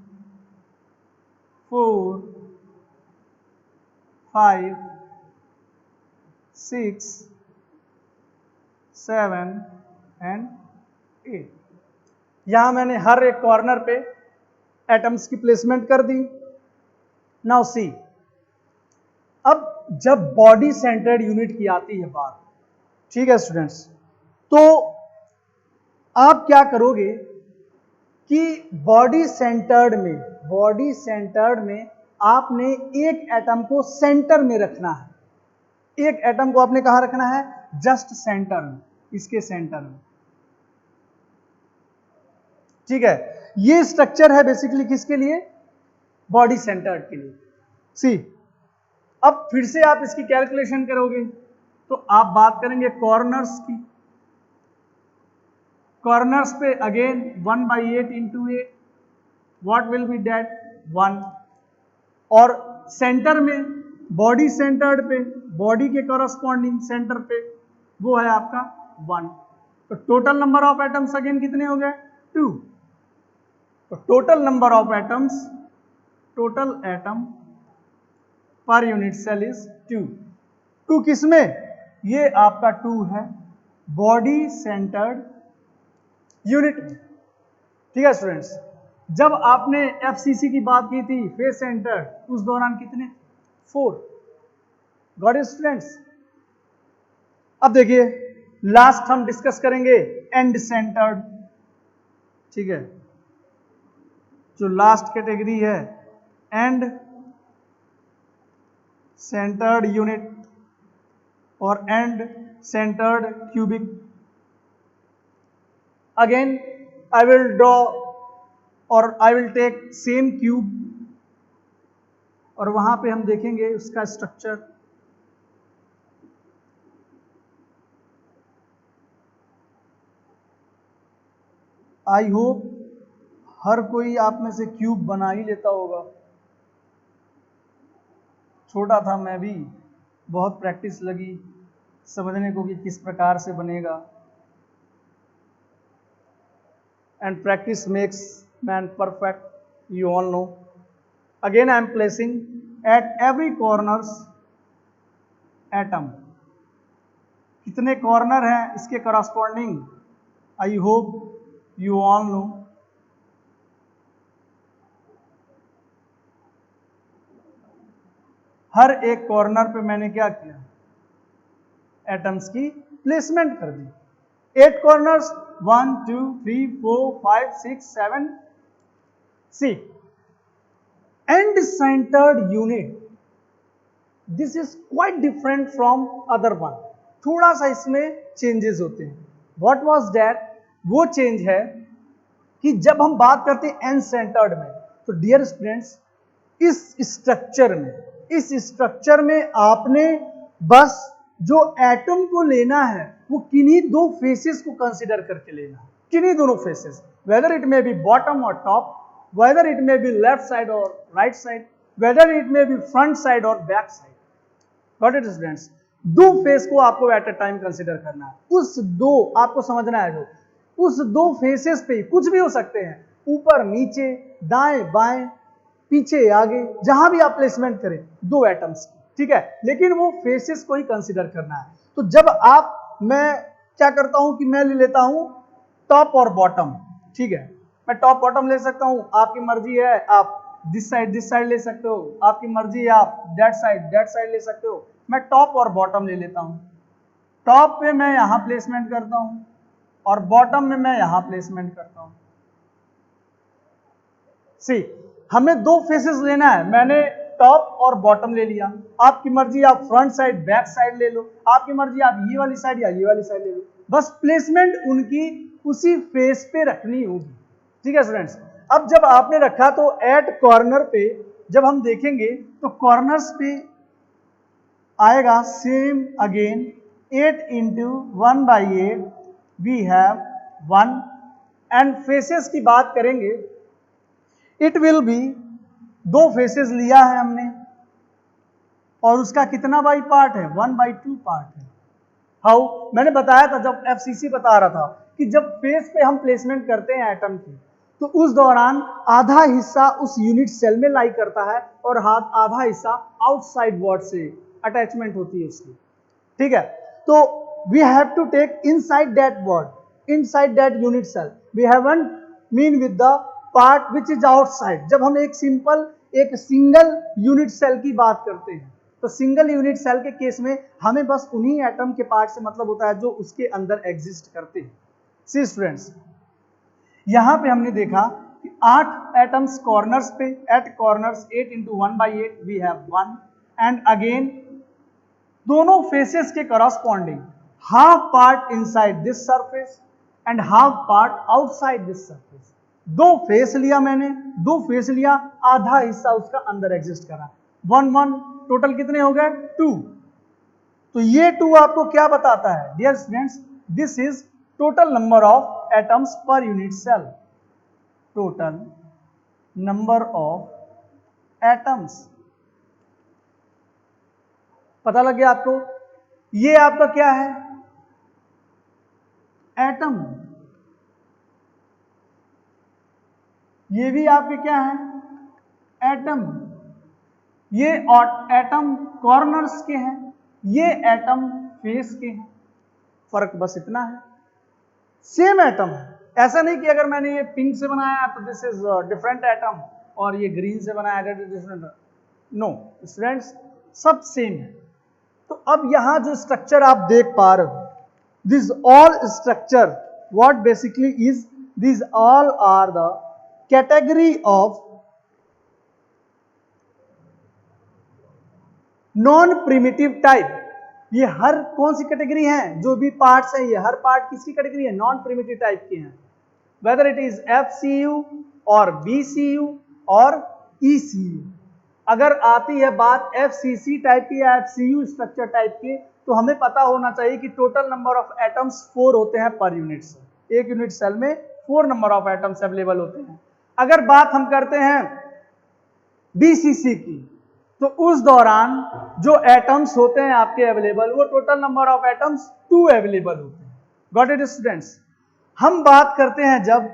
4 5 6 7 एंड 8। यहां मैंने हर एक कॉर्नर पे एटम्स की प्लेसमेंट कर दी। नाउ सी, अब जब बॉडी सेंटर्ड यूनिट की आती है बात, ठीक है स्टूडेंट्स, तो आप क्या करोगे कि बॉडी सेंटर्ड में आपने एक एटम को सेंटर में रखना है। एक एटम को आपने कहां रखना है? जस्ट सेंटर में, इसके सेंटर में, ठीक है। ये स्ट्रक्चर है बेसिकली किसके लिए? बॉडी सेंटर्ड के लिए। सी, अब फिर से आप इसकी कैलकुलेशन करोगे तो आप बात करेंगे कॉर्नर्स की। कॉर्नर्स पे again 1/8 into 8, what will be that? 1। और सेंटर में, बॉडी सेंटर्ड पे, बॉडी के कॉरस्पॉन्डिंग सेंटर पे वो है आपका 1। तो total number of atoms again कितने हो गए? 2। तो total number of atoms, total atom per unit cell is 2। 2 किसमें? ये आपका 2 है बॉडी सेंटर्ड यूनिट में, ठीक है स्टूडेंट्स। जब आपने एफसीसी की बात की थी, फेस सेंटर्ड, उस दौरान कितने? 4। Got it students? अब देखिए, लास्ट हम डिस्कस करेंगे एंड सेंटर्ड, ठीक है। जो लास्ट कैटेगरी है एंड सेंटर्ड यूनिट और and centred cubic. Again I will draw or I will take same cube और वहां पे हम देखेंगे उसका स्ट्रक्चर। आई होप हर कोई आप में से क्यूब बना ही लेता होगा। छोटा था मैं भी, बहुत प्रैक्टिस लगी समझने को कि किस प्रकार से बनेगा। And practice makes man perfect, you all know. Again I am placing at every corners atom. कितने कॉर्नर हैं इसके corresponding, I hope you all know. हर एक कॉर्नर पे मैंने क्या किया? एटम्स की प्लेसमेंट कर दी। 8 corners, 1 2 3 4 5 6 7। See, end centered unit, this is quite different from other one. थोड़ा सा इसमें चेंजेस होते हैं। What was that? वो चेंज है कि जब हम बात करते हैं एंड सेंटर्ड में, तो डियर स्टूडेंट्स, इस स्ट्रक्चर में आपने बस जो एटम को लेना है वो किन्हीं 2 फेसेस को कंसीडर करके लेना है, किन्हीं दोनों faces, whether it may be bottom और top, whether it may be left side और right side, whether it may be front side और back side. Got it students? 2 face को आपको एट अ टाइम कंसीडर करना है। उस 2 आपको समझना है, जो उस 2 फेसेस पे कुछ भी हो सकते हैं, ऊपर नीचे, दाएं बाएं, पीछे आगे, जहां भी आप प्लेसमेंट करें 2 एटम्स, ठीक है, लेकिन वो फेसेस को ही कंसीडर करना है। तो जब मैं क्या करता हूं कि मैं ले लेता हूं टॉप और बॉटम, ठीक है, मैं टॉप बॉटम ले सकता हूं, आपकी मर्जी है, आप दिस साइड ले सकते हो, आपकी मर्जी है आप दैट साइड ले सकते हो। मैं टॉप और बॉटम ले लेता हूं, टॉप पे मैं यहां प्लेसमेंट करता हूं और बॉटम में मैं यहां प्लेसमेंट करता हूं। सी, हमें दो फेसेस लेना है, मैंने टॉप और बॉटम ले लिया, आपकी मर्जी आप फ्रंट साइड बैक साइड ले लो, आपकी मर्जी आप ये वाली साइड या ये वाली साइड ले लो, बस प्लेसमेंट उनकी उसी फेस पे रखनी होगी। ठीक है स्टूडेंट्स, अब जब आपने रखा तो एट कॉर्नर पे जब हम देखेंगे तो कॉर्नर्स पे आएगा same again 8 into 1/8 we have 1 and faces की बात करेंगे इट विल बी दो फेसेस लिया है हमने और उसका कितना बाई पार्ट है 1/2 पार्ट है। हाउ, मैंने बताया था जब एफसीसी बता रहा था कि जब फेस पे हम प्लेसमेंट करते हैं एटम की तो उस दौरान आधा हिस्सा उस यूनिट सेल में लाई करता है और आधा हिस्सा आउटसाइड वर्ड से अटैचमेंट होती है उसकी। ठीक है, तो we have to take inside that word, inside that unit cell, we haven't mean with the part which is outside. जब हम एक सिंगल यूनिट सेल की बात करते हैं तो सिंगल यूनिट सेल के केस में हमें बस उन्हीं एटम के पार्ट से मतलब होता है जो उसके अंदर एग्जिस्ट करते हैं। सी स्टूडेंट्स, यहां पे हमने देखा कि 8 एटम्स कॉर्नर्स पे, at corners 8 into 1/8 we have 1 and again दोनों फेसेस के corresponding half part inside this surface and half part outside this surface. दो फेस लिया मैंने, दो फेस लिया, आधा हिस्सा उसका अंदर एग्जिस्ट करा, 1 1 टोटल कितने हो गए 2। तो ये 2 आपको क्या बताता है dear students, this is total number of atoms per unit cell, total number of atoms. पता लग गया आपको, ये आपका क्या है एटम, ये भी आपके क्या है एटम, ये एटम कॉर्नर्स के हैं, ये एटम फेस के हैं, फर्क बस इतना है, सेम एटम है। ऐसा नहीं कि अगर मैंने ये पिंक से बनाया तो दिस इज डिफरेंट एटम और ये ग्रीन से बनाया डिफरेंट, नो स्टूडेंट्स सब सेम है। तो अब यहां जो स्ट्रक्चर आप देख पा रहे हो, this all structure what basically is, this all are the category of non primitive type. ये हर कौन सी कैटेगरी है, जो भी पार्ट्स है ये हर पार्ट किसकी कैटेगरी है, नॉन प्रिमिटिव टाइप के हैं, वेदर इट इज एफसीयू और बीसीयू और ईसीयू। अगर आती है बात एफसीसी टाइप की या एफसीयू स्ट्रक्चर टाइप की तो हमें पता होना चाहिए कि टोटल नंबर ऑफ एटम्स 4 होते हैं पर यूनिट सेल, एक यूनिट सेल में 4 नंबर ऑफ एटम्स अवेलेबल होते हैं। अगर बात हम करते हैं बीसीसी की तो उस दौरान जो एटम्स होते हैं आपके अवेलेबल वो total number of atoms 2 available होते हैं। गॉट इट स्टूडेंट्स, हम बात करते हैं जब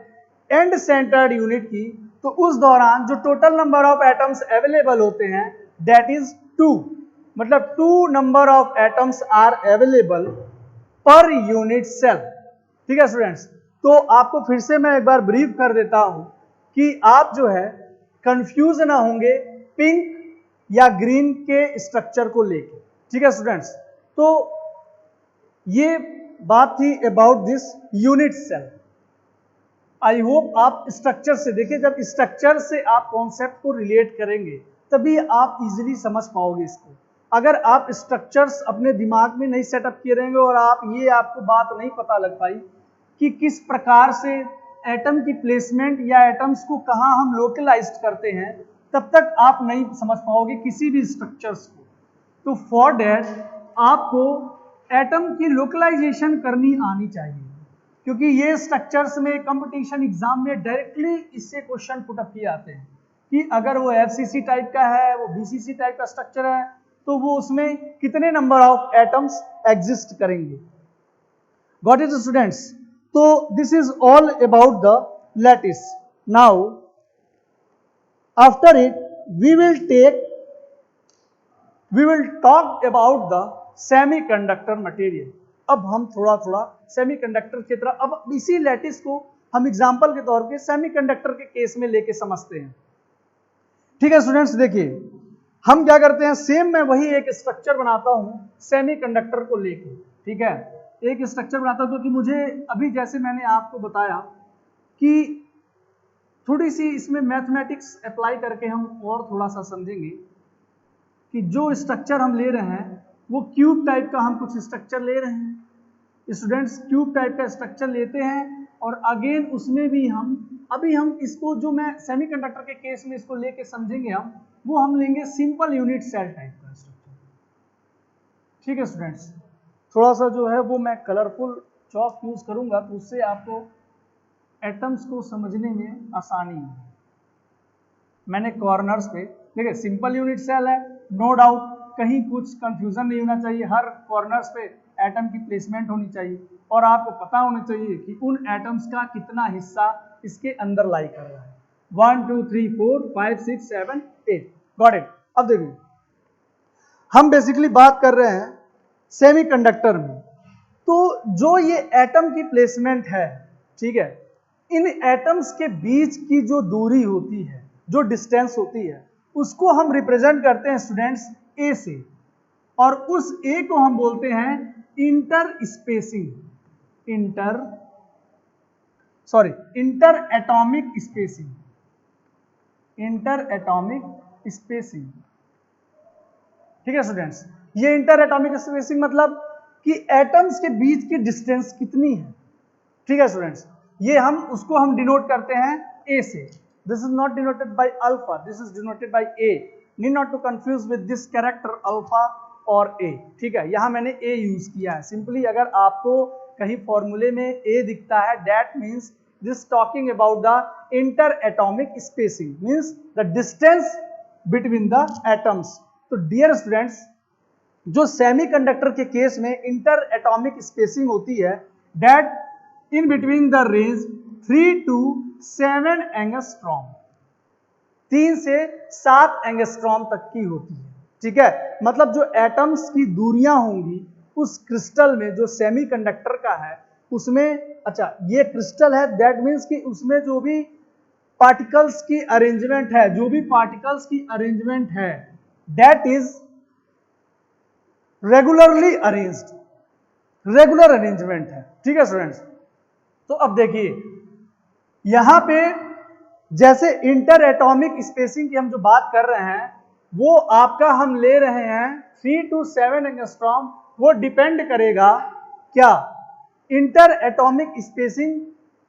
एंड सेंटर्ड यूनिट की तो उस दौरान जो total number of atoms available होते हैं दैट इज 2, मतलब 2 number of atoms are available per unit cell. ठीक है स्टूडेंट्स, तो आपको फिर से मैं एक बार ब्रीफ कर देता हूं कि आप जो है कंफ्यूज ना होंगे पिंक या ग्रीन के स्ट्रक्चर को लेके। ठीक है स्टूडेंट्स, तो ये बात थी about this unit cell. I hope आप स्ट्रक्चर से देखिए, जब स्ट्रक्चर से आप कॉन्सेप्ट को रिलेट करेंगे तभी आप इजीली समझ पाओगे इसको। अगर आप स्ट्रक्चर्स अपने दिमाग में नहीं सेटअप किए रहेंगे और आपको बात नहीं पता लग पाई कि किस प्रकार से एटम की प्लेसमेंट या एटम्स को कहाँ हम लोकलाइज करते हैं, तब तक आप नहीं समझ पाओगे किसी भी स्ट्रक्चर्स को। तो फॉर दैट आपको एटम की लोकलाइजेशन करनी आनी चाहिए, क्योंकि ये स्ट्रक्चर्स में कंपटीशन एग्जाम में डायरेक्टली इससे क्वेश्चन पुट अप किए आते हैं कि अगर वो एफसीसी टाइप का है, वो बीसीसी टाइप का स्ट्रक्चर है, तो वो उसमें कितने नंबर ऑफ एटम्स एग्जिस्ट करेंगे। गॉट इट स्टूडेंट्स, तो this is all about the lattice. Now after it we will talk about the semiconductor material। अब हम थोड़ा सेमीकंडक्टर की तरह, अब इसी लैटिस को हम एग्जांपल के तौर पे सेमीकंडक्टर के केस में लेके समझते हैं। ठीक है स्टूडेंट्स, देखिए हम क्या करते हैं, सेम मैं वही एक स्ट्रक्चर बनाता हूं सेमीकंडक्टर को लेके, ठीक है, एक स्ट्रक्चर बनाता हूं क्योंकि मुझे अभी जैसे मैंने आपको बताया कि थोड़ी सी इसमें मैथमेटिक्स अप्लाई करके हम और थोड़ा सा समझेंगे कि जो स्ट्रक्चर हम ले रहे हैं वो क्यूब टाइप का हम कुछ स्ट्रक्चर ले रहे हैं, स्टूडेंट्स क्यूब टाइप का स्ट्रक्चर लेते हैं और अगेन उसमें भी हम अभी हम इसको जो मैं सेमीकंडक्टर के केस में इसको लेके समझेंगे हम लेंगे सिंपल यूनिट सेल टाइप का स्ट्रक्चर, ठीक है स्टूडेंट्स। थोड़ा सा जो है वो मैं कलरफुल चॉक यूज करूंगा तो उससे आपको एटम्स को समझने में आसानी है। मैंने कॉर्नर्स पे देखिए सिंपल यूनिट सेल है, नो डाउट कहीं कुछ कंफ्यूजन नहीं होना चाहिए, हर कॉर्नर्स पे एटम की प्लेसमेंट होनी चाहिए और आपको पता होना चाहिए कि उन एटम्स का कितना हिस्सा इसके अंदर लाई कर रहा है। 1 2 3 4 5 6 7 8 गॉट इट। अब देखिए हम बेसिकली बात कर रहे हैं सेमीकंडक्टर में, तो जो ये एटम की प्लेसमेंट है, ठीक है, इन एटम्स के बीच की जो दूरी होती है, जो डिस्टेंस होती है, उसको हम रिप्रेजेंट करते हैं स्टूडेंट्स ए से, और उस ए को हम बोलते हैं इंटर एटॉमिक स्पेसिंग, ठीक है स्टूडेंट्स। ये इंटर एटॉमिक स्पेसिंग मतलब कि एटम्स के बीच की डिस्टेंस कितनी है, ठीक है स्टूडेंट्स। ये उसको हम डिनोट करते हैं ए से। This is not denoted by alpha, this is denoted by A, need not to confuse with this character alpha और ए, ठीक है। यहां मैंने ए यूज किया है सिंपली, अगर आपको कहीं फॉर्मूले में ए दिखता है that means this talking about the inter atomic spacing, means the distance between the atoms. तो डियर स्टूडेंट्स, जो सेमीकंडक्टर के केस में इंटर एटॉमिक स्पेसिंग होती है that in between the range 3 to 7 angstrom, 3 से 7 एंगस्ट्रॉम तक की होती है, ठीक है। मतलब जो एटम्स की दूरियां होंगी उस क्रिस्टल में जो सेमीकंडक्टर का है उसमें, अच्छा ये क्रिस्टल है दैट मीन्स कि उसमें जो भी पार्टिकल्स की अरेंजमेंट है, दैट इज रेगुलर अरेंजमेंट है, ठीक है स्टूडेंट्स। तो अब देखिए यहां पे जैसे इंटर एटॉमिक स्पेसिंग की हम जो बात कर रहे हैं वो आपका हम ले रहे हैं 3 to 7 एंगस्ट्रॉम, वो डिपेंड करेगा क्या, inter atomic spacing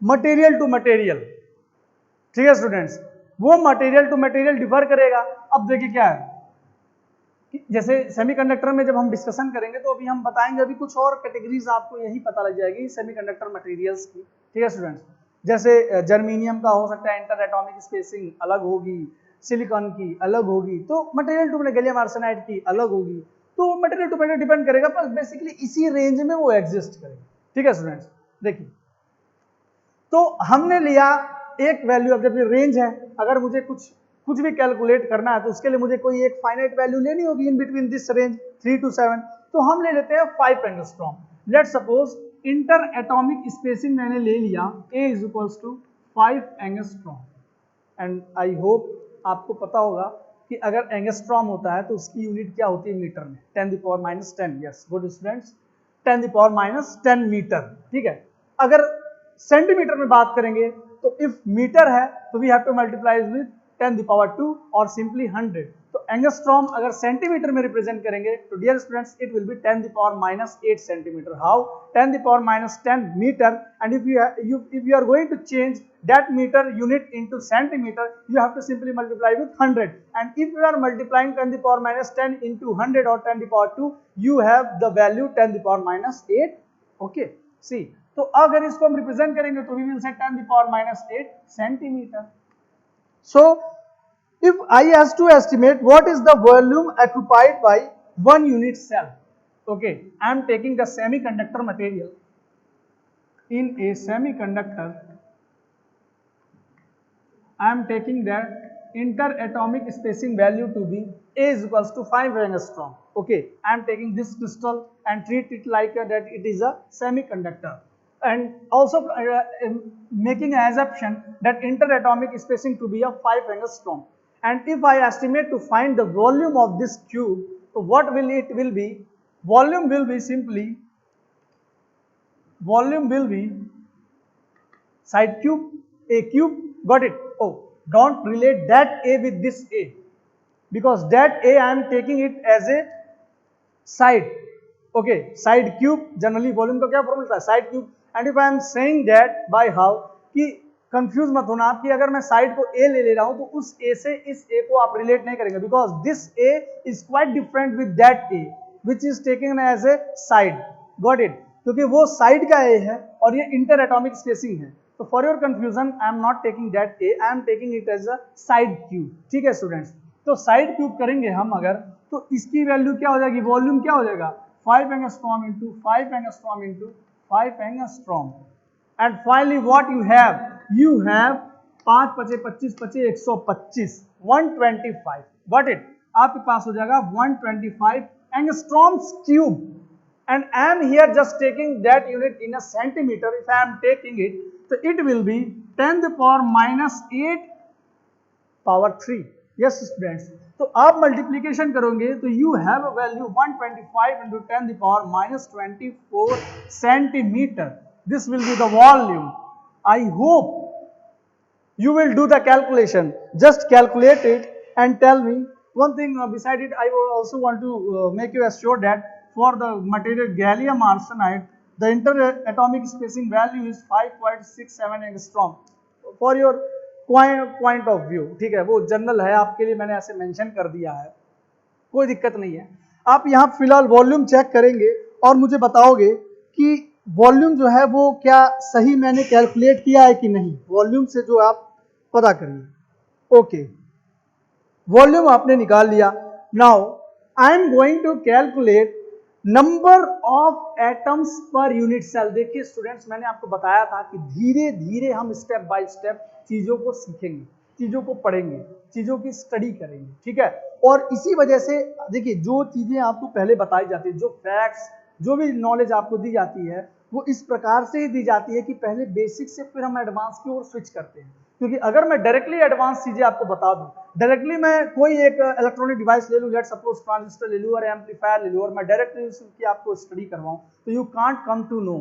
material to material, ठीक है स्टूडेंट्स, वो मटेरियल टू मटेरियल डिफर करेगा। अब देखिए क्या है, जैसे सेमीकंडक्टर में जब हम डिस्कशन करेंगे तो अभी हम बताएंगे, अभी कुछ और कैटेगरीज आपको यही पता लग जाएगी सेमीकंडक्टर मटेरियल्स की, ठीक है स्टूडेंट्स। जैसे जर्मेनियम का हो सकता है इंटर एटॉमिक स्पेसिंग अलग होगी, सिलिकॉन की अलग होगी, तो मटेरियल टू गैलियम आर्सेनाइड की अलग होगी, तो मटेरियल टू मटेरियल डिपेंड करेगा, पर बेसिकली इसी रेंज में वो एग्जिस्ट करेगा, ठीक है स्टूडेंट्स। देखिए तो हमने लिया एक वैल्यू, अब जब ये रेंज है, अगर मुझे कुछ भी कैलकुलेट करना है तो उसके लिए मुझे कोई एक फाइनाइट वैल्यू लेनी होगी in between this range 3 to 7, तो हम ले लेते हैं 5 angstrom. Let suppose inter atomic spacing मैंने ले लिया A is equals to 5 angstrom, and I hope आपको पता होगा कि अगर एंगस्ट्रॉम होता है तो उसकी यूनिट क्या होती है मीटर में, 10⁻⁻10, यस गुड स्टूडेंट्स, 10⁻⁻10 मीटर, ठीक है। अगर सेंटीमीटर में बात करेंगे तो इफ मीटर है तो we have to multiply with 10⁻², और सिंपली 100। तो एंगस्ट्रॉम अगर सेंटीमीटर में रिप्रेजेंट करेंगे तो dear students it will be 10⁻⁻8 centimetre. How? 10⁻⁻10 metre, and if you are going to change that meter unit into centimeter, you have to simply multiply with 100, and if you are multiplying 10⁻⁻10 into 100 or 10⁻², you have the value 10⁻⁸. okay, see, तो अगर इसको हम रिप्रेजेंट करेंगे तो we will say 10⁻⁸ centimetre. So, if I has to estimate what is the volume occupied by one unit cell, okay, I am taking the semiconductor material. In a semiconductor, I am taking that interatomic spacing value to be A is equals to 5 angstrom. Okay, I am taking this crystal and treat it like that it is a semiconductor, and also making an assumption that interatomic spacing to be a 5 angstrom. and if I estimate to find the volume of this cube, so what will it will be? Volume will be simply, volume will be side cube, a cube. Got it? Oh, don't relate that a with this a, because that a I am taking it as a side. Okay, side cube, generally volume का क्या फॉर्मूला था, side cube. And if I am saying that by how, कि कंफ्यूज मत होना आप कि अगर मैं साइड को ए ले रहा हूं तो उस ए से इस ए को आप रिलेट नहीं करेंगे, because this A is quite different with that A which is taking as A side. Got it? क्योंकि वो साइड का ए है और ये इंटर एटॉमिक स्पेसिंग है. तो for your confusion I am not taking that A, I am taking it as a side cube. ठीक है स्टूडेंट्स, तो साइड क्यूब करेंगे हम अगर, तो इसकी वैल्यू क्या हो जाएगी, वॉल्यूम क्या हो जाएगा, 5 angstrom into 5 angstrom into 5 angstrom. And finally what you have 5 पचे 25 पचे 125, 125. Got it? आपके पास हो जाएगा 125 angstroms cube. And I am here just taking that unit in a centimetre. If I am taking it, तो it will be 10 to the power -8 power 3. Yes students, तो आप मल्टीप्लीकेशन करोगे तो you have a value 125 into 10 to the power -24 centimetre. This will be the volume. I hope you will do the calculation. Just calculate it and tell me one thing. Beside it, I also want to make you assured that for the material gallium arsenide, the interatomic spacing value is 5.67 angstrom. For your point of view, ठीक है, वो जनरल है, आपके लिए मैंने ऐसे मेंशन कर दिया है, कोई दिक्कत नहीं है. आप यहाँ फिलहाल वॉल्यूम चेक करेंगे और मुझे बताओगे कि वॉल्यूम जो है वो क्या सही मैंने कैलकुलेट किया है कि नहीं. वॉल्यूम से जो आप पता करिए. ओके, वॉल्यूम आपने निकाल लिया. Now I am going to calculate number of atoms per unit cell. देखिए स्टूडेंट्स, मैंने आपको बताया था कि धीरे धीरे हम स्टेप बाय स्टेप चीजों को सीखेंगे, चीजों को पढ़ेंगे, चीजों की स्टडी करेंगे. ठीक है, और इसी वजह से देखिए जो चीजें आपको पहले बताई जाती है, जो फैक्ट्स, जो भी नॉलेज आपको दी जाती है, वो इस प्रकार से ही दी जाती है कि पहले बेसिक से फिर हम एडवांस की ओर स्विच करते हैं. क्योंकि अगर मैं डायरेक्टली एडवांस चीजें आपको बता दूं, डायरेक्टली मैं कोई एक इलेक्ट्रॉनिक डिवाइस ले लूं, लेट सपोज ट्रांजिस्टर ले लूं और एम्पलीफायर ले लूं, और मैं डायरेक्टली उसकी आपको स्टडी करवाऊं, तो you can't come to know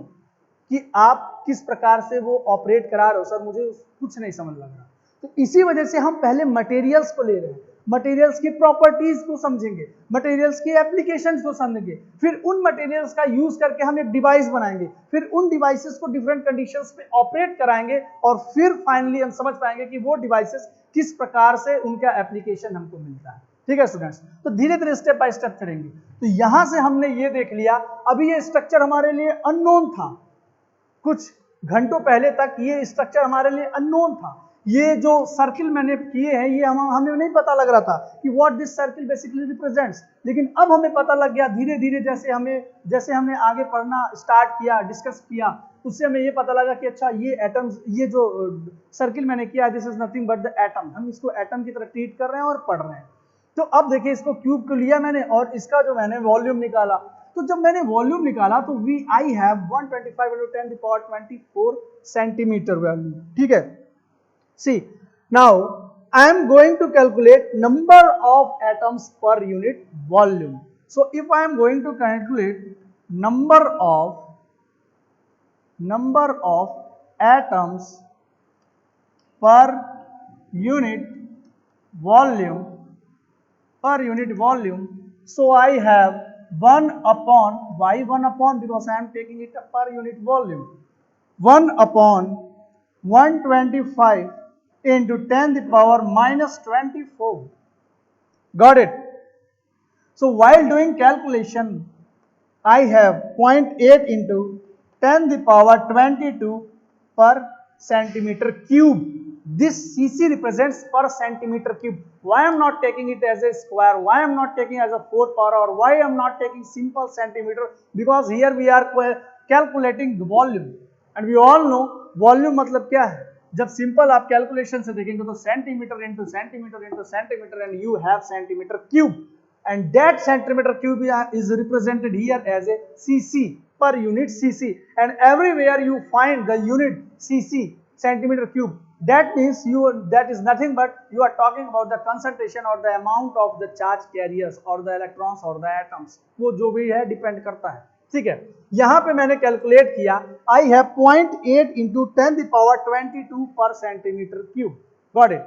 कि आप किस प्रकार से वो ऑपरेट करा रहे हो. सर मुझे कुछ नहीं समझ लग रहा. तो इसी वजह से हम पहले मटेरियल्स को ले रहे हैं, मटेरियल्स की प्रॉपर्टीज को समझेंगे, मटेरियल्स की एप्लीकेशंस को समझेंगे, फिर उन मटेरियल्स का यूज करके हम एक डिवाइस बनाएंगे, फिर उन डिवाइसेस को डिफरेंट कंडीशंस पे ऑपरेट कराएंगे, और फिर फाइनली हम समझ पाएंगे कि वो डिवाइसेस किस प्रकार से उनका एप्लीकेशन हमको मिलता है. ठीक है स्टूडेंट्स, तो धीरे धीरे स्टेप बाय स्टेप करेंगे. तो यहां से हमने ये देख लिया, अभी ये स्ट्रक्चर हमारे लिए अननोन था, कुछ घंटों पहले तक ये स्ट्रक्चर हमारे लिए अननोन था. ये जो सर्किल मैंने किए हैं, ये हमें नहीं पता लग रहा था कि what this circle basically represents, लेकिन अब हमें पता लग गया धीरे धीरे. जैसे हमने आगे पढ़ना स्टार्ट किया, डिस्कस किया, उससे हमें ये पता लगा कि अच्छा ये एटम्स, ये जो सर्किल मैंने किया, this is nothing but the atom. हम इसको एटम की तरह ट्रीट कर रहे हैं और पढ़ रहे हैं. तो अब देखिए, इसको क्यूब को लिया मैंने और इसका जो मैंने वॉल्यूम निकाला. तो जब मैंने वॉल्यूम निकाला तो I have 125 into 10 to the power 24 centimetre value. ठीक है, see now I am going to calculate number of atoms per unit volume. So if I am going to calculate number of atoms per unit volume, so I have 1 upon, why 1 upon, because I am taking it per unit volume, 1 upon 125 into 10 to the power -24. Got it? So while doing calculation, I have 0.8 into 10 to the power 22 per centimeter cube. This cc represents per centimeter cube. Why I am not taking it as a square? Why I am not taking as a 4th power? Or why I am not taking simple centimeter? Because here we are calculating the volume, and we all know volume मतलब क्या है. जब सिंपल आप कैलकुलेशन से देखेंगे तो centimetre into centimetre into centimetre, and you have centimetre cube, and that centimetre cube is represented here as a CC, per unit CC, and everywhere you find the unit CC, centimetre cube. that means that is nothing but you are talking about the concentration or the amount of the charge carriers or the electrons or the atoms, वो जो भी है डिपेंड करता है, ठीक है। यहां पे मैंने कैलकुलेट किया, आई हैव 0.8 इंटू 10⁻22 पर सेंटीमीटर क्यूब, गॉट इट।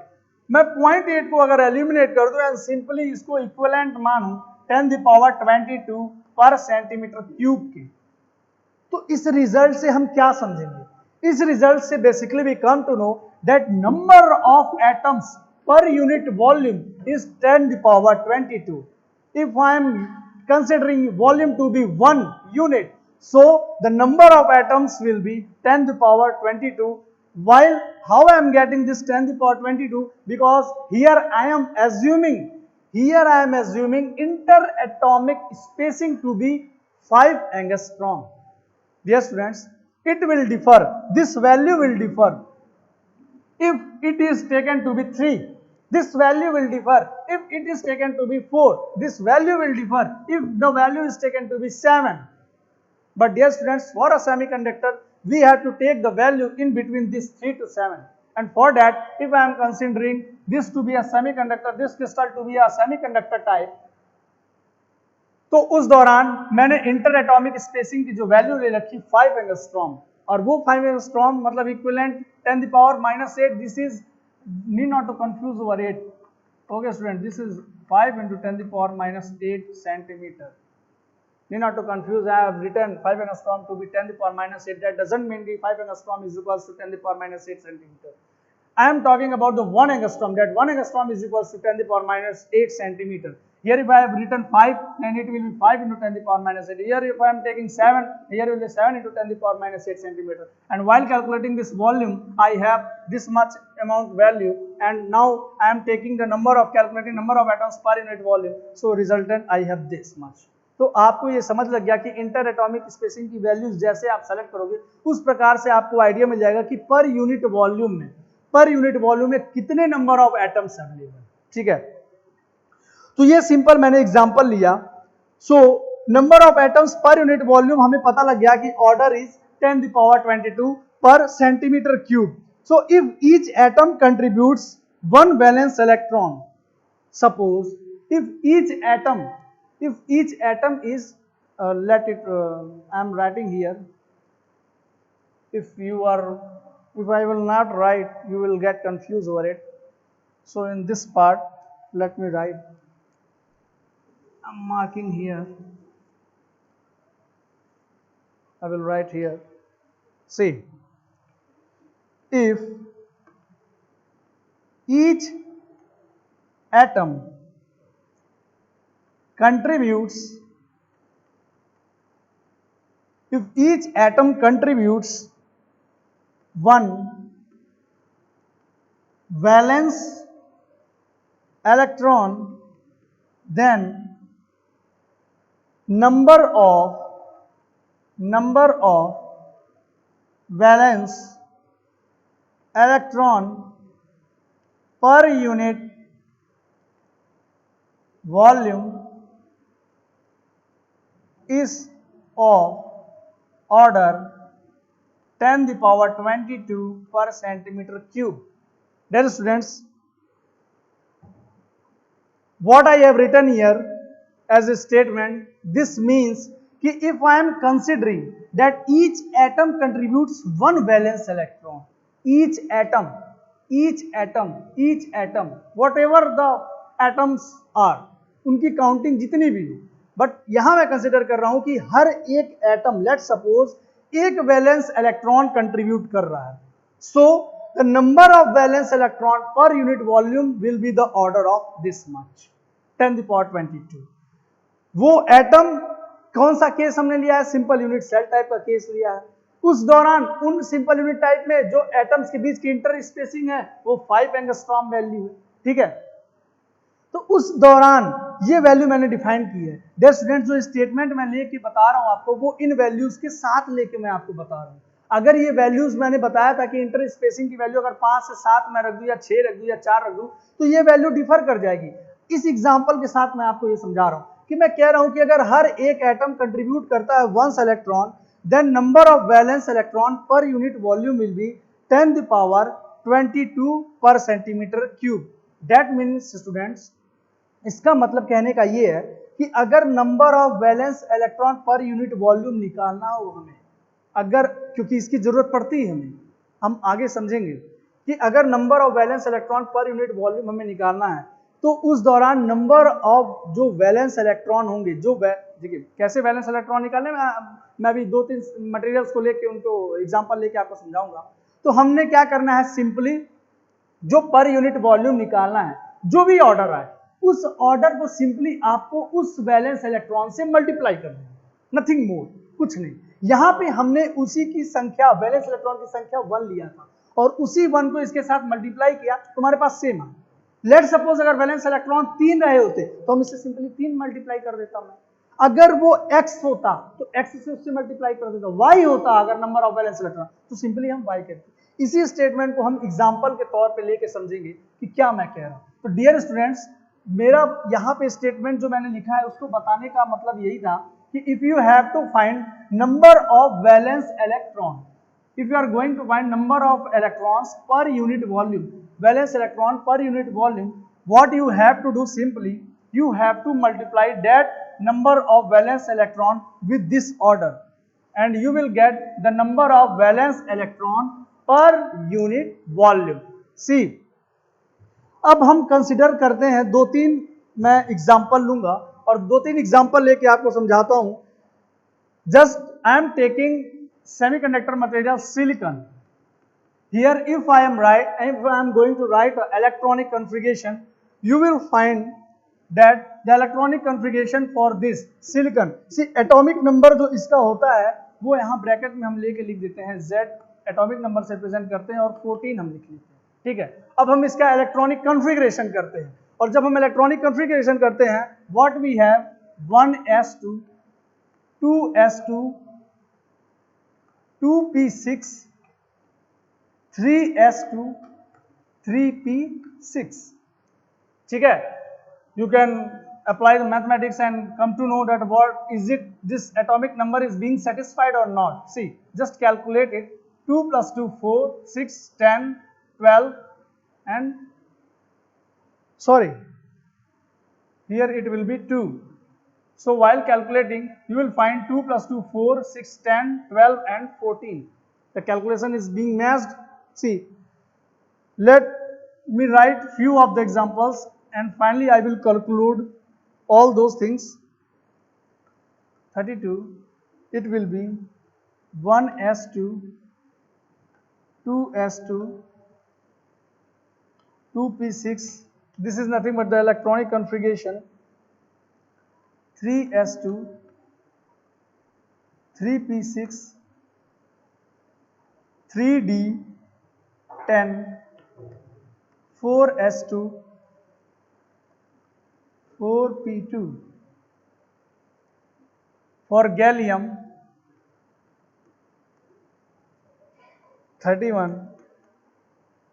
मैं 0.8 को अगर एलिमिनेट कर दूं एंड सिंपली इसको इक्विवेलेंट मानूं 10⁻22 पर सेंटीमीटर क्यूब के, तो इस रिजल्ट से हम क्या समझेंगे? इस रिजल्ट से basically we come to know that number of atoms per unit volume is 10⁻22. If I am considering volume to be 1 unit, so the number of atoms will be 10⁻22. While how I am getting this 10⁻22? Because here I am assuming interatomic spacing to be 5 angstrom. Dear students, it will differ, this value will differ. If it is taken to be 3, this value will differ. If it is taken to be 4, this value will differ. If the value is taken to be 7. But dear students, for a semiconductor, we have to take the value in between this 3 to 7. And for that, if I am considering this to be a semiconductor, this crystal to be a semiconductor type, तो उस दौरान मैंने इंटर एटॉमिक स्पेसिंग की जो वैल्यू ले रखी 5 एंगस्ट्रॉम, और वो 5 एंगस्ट्रॉम मतलब equivalent 10⁻⁻8. This is need not to confuse over 8. Okay student, this is 5 into 10⁻⁸ centimetre. Need not to confuse. I have written 5 angstrom to be 10⁻⁸. That doesn't mean the 5 angstrom is equals to 10⁻⁸ centimeter. I am talking about the 1 angstrom. That 1 angstrom is equals to 10⁻⁸ centimeter. Here if I have written 5, then it will be 5 into 10⁻⁸. Here if I am taking 7, here will be 7 into 10⁻⁸ centimeter. And while calculating this volume, I have this much amount value, and now I am taking the calculating number of atoms per unit volume. So resultant I have this much. तो आपको ये समझ लग गया कि इंटर एटॉमिक स्पेसिंग की वैल्यूज जैसे आप सेलेक्ट करोगे उस प्रकार से आपको आइडिया मिल जाएगा कि पर यूनिट वॉल्यूम में कितने नंबर ऑफ एटम्स अवेलेबल, ठीक है। तो ये सिंपल मैंने एग्जांपल लिया। So number of atoms per unit volume हमें पता लग गया कि ऑर्डर इज 10⁻22 पर centimetre cube. So if each atom contributes 1 valence electron, suppose if each atom is I am writing here, if I will not write, you will get confused over it. So in this part, let me write. I'm marking here. I will write here. See, if each atom contributes 1 valence electron, then number of valence electron per unit volume is of order 10⁻22 per centimeter cube. Dear students, what I have written here as a statement, this means कि if I am considering that each atom contributes 1 valence electron, each atom, whatever the atoms are, उनकी काउंटिंग जितनी भी हो, बट यहां मैं कंसिडर कर रहा हूं कि हर एक एटम, लेट सपोज एक वैलेंस इलेक्ट्रॉन कंट्रीब्यूट कर रहा है, so the number of valence electron per unit volume will be the order of this much, 10⁻22। वो एटम, कौन सा केस हमने लिया है? सिंपल यूनिट सेल टाइप का केस लिया है। उस दौरान उन सिंपल यूनिट टाइप में जो एटम्स के बीच की इंटर स्पेसिंग है वो 5 एंगस्ट्रॉम वैल्यू है, ठीक है। तो उस दौरान ये वैल्यू मैंने डिफाइन की है। डियर स्टूडेंट्स, जो स्टेटमेंट मैं लेके बता रहा हूं आपको, वो इन वैल्यूज के साथ लेके मैं आपको बता रहा हूं। अगर ये वैल्यूज मैंने बताया था कि इंटर स्पेसिंग की वैल्यू अगर 5 से 7 मैं रख दूं या 6 रख दूं या 4 रख दूं, तो ये वैल्यू डिफर कर जाएगी। इस एग्जांपल के साथ मैं आपको ये समझा रहा हूं कि मैं कह रहा हूं कि अगर हर एक एटम कंट्रीब्यूट करता है 1 electron, then number of valence electron per unit volume will be 10⁻ 22 per centimetre cube. That means students, इसका मतलब कहने का ये है कि अगर number of valence electron per unit volume निकालना हो हमें, अगर, क्योंकि इसकी जरूरत पड़ती है हमें, हम आगे समझेंगे कि अगर number of valence electron per unit volume हमें निकालना है तो उस दौरान नंबर ऑफ जो वैलेंस इलेक्ट्रॉन होंगे, जो देखिए कैसे वैलेंस इलेक्ट्रॉन निकालने में मैं अभी 2-3 मटेरियल्स को लेके उनको एग्जांपल लेके आपको समझाऊंगा। तो हमने क्या करना है, सिंपली जो पर यूनिट वॉल्यूम निकालना है, जो भी ऑर्डर आए उस ऑर्डर को सिंपली आपको उस वैलेंस इलेक्ट्रॉन से मल्टीप्लाई कर देना, नथिंग मोर, कुछ नहीं। यहां पे हमने उसी की संख्या, वैलेंस इलेक्ट्रॉन की संख्या 1 लिया था और उसी 1 को इसके साथ मल्टीप्लाई किया, तुम्हारे पास सेम है। लेट सपोज अगर वैलेंस इलेक्ट्रॉन 3 रहे होते तो हम इसे सिंपली 3 मल्टीप्लाई कर देता मैं। अगर वो x होता तो x से उससे मल्टीप्लाई कर देता, y होता अगर नंबर ऑफ वैलेंस इलेक्ट्रॉन तो सिंपली हम y कहते। इसी स्टेटमेंट को हम एग्जांपल के तौर पे लेके समझेंगे कि क्या मैं कह रहा हूं। तो डियर स्टूडेंट्स, मेरा यहाँ पे स्टेटमेंट जो मैंने लिखा है उसको बताने का मतलब यही था कि if you have to find number of valence electron, if you are going to find number of electrons per unit volume, valence electron per unit volume, what you have to do, simply you have to multiply that number of valence electron with this order and you will get the number of valence electron per unit volume. See, अब हम कंसिडर करते हैं 2-3 मैं एग्जांपल लूंगा और 2-3 एग्जांपल लेके आपको समझाता हूं। Just I am taking semiconductor material silicon. Here if I am going to write electronic configuration, you will find that the electronic configuration for this silicon, see atomic number जो इसका होता है वो यहाँ ब्रैकेट में हम लेके लिख देते हैं, Z एटॉमिक नंबर से रिप्रेजेंट करते हैं और 14 हम लिख लेते हैं, ठीक है। अब हम इसका इलेक्ट्रॉनिक कॉन्फ़िगरेशन करते हैं और जब हम इलेक्ट्रॉनिक कॉन्फ़िगरेशन करते हैं, what we have 1s2 2s2 2p6 3s2 3p6, ठीक है। You can apply the mathematics and come to know that what is it, this atomic number is being satisfied or not. See, just calculate it. 2 plus 2 4, 6 10 12 and sorry, here it will be 2. So while calculating, you will find 2 plus 2 4, 6 10 12 and 14. The calculation is being matched. See, let me write few of the examples and finally I will conclude all those things. 32, it will be 1s2 2s2 2p6, this is nothing but the electronic configuration. 3s2 3p6 3d10 4s2 4p2. For gallium 31,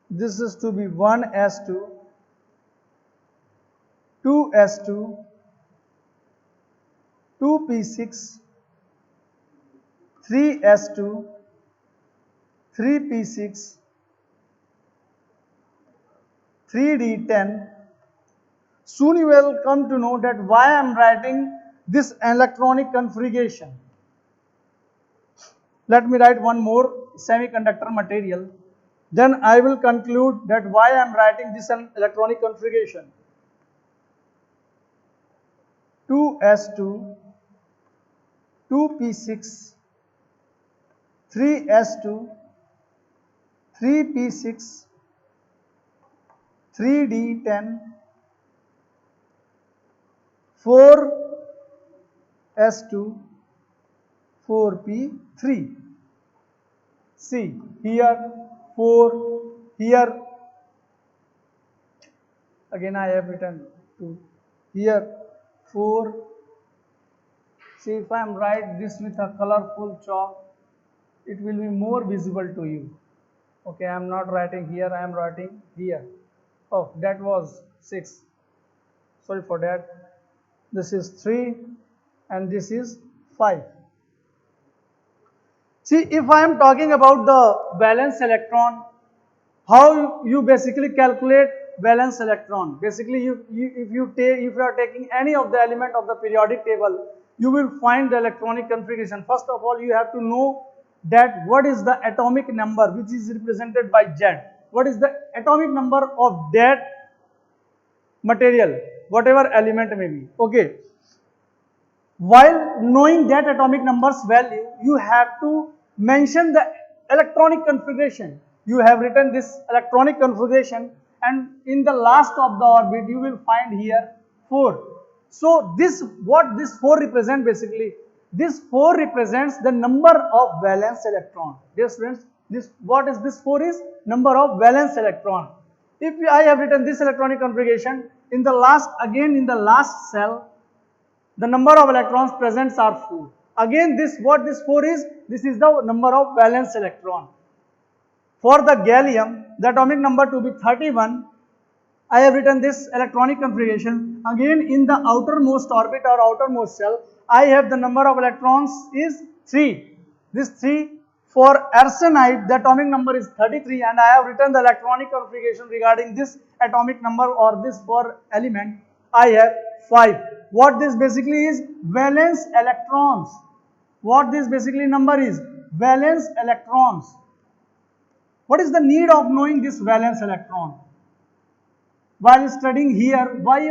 this is to be 1s2 2s2 2p6 3s2 3p6 3d10. Soon you will come to know that why I am writing this electronic configuration. Let me write one more semiconductor material, then I will conclude that why I am writing this electronic configuration. 2s2 2p6 3s2 3p6 3d10 4s2 4p3. See here 4, here again I have written 2, here 4. See, if I am write this with a colorful chalk, it will be more visible to you. Okay, I am not writing here, I am writing here. Oh, that was 6. Sorry for that. This is 3 and this is 5. See, if I am talking about the valence electron, how you basically calculate valence electron. Basically, if you are taking any of the element of the periodic table, you will find the electronic configuration. First of all, you have to know that what is the atomic number which is represented by Z. What is the atomic number of that material, whatever element may be. Okay. While knowing that atomic number's value, you have to mention the electronic configuration. You have written this electronic configuration, and in the last of the orbit you will find here 4. So this, what this 4 represent basically, this 4 represents the number of valence electron. Dear students, this, what is this 4 is? Number of valence electron. If I have written this electronic configuration, in the last, again in the last cell, the number of electrons present are 4. Again, this, what this 4 is? This is the number of valence electron. For the gallium, the atomic number to be 31. I have written this electronic configuration. Again, in the outermost orbit or outermost cell, I have the number of electrons is 3. This 3. For arsenide, the atomic number is 33, and I have written the electronic configuration regarding this atomic number or this 4 element. I have 5. What this basically is? Valence electrons. What this basically number is? Valence electrons. What is the need of knowing this valence electron? While studying here, why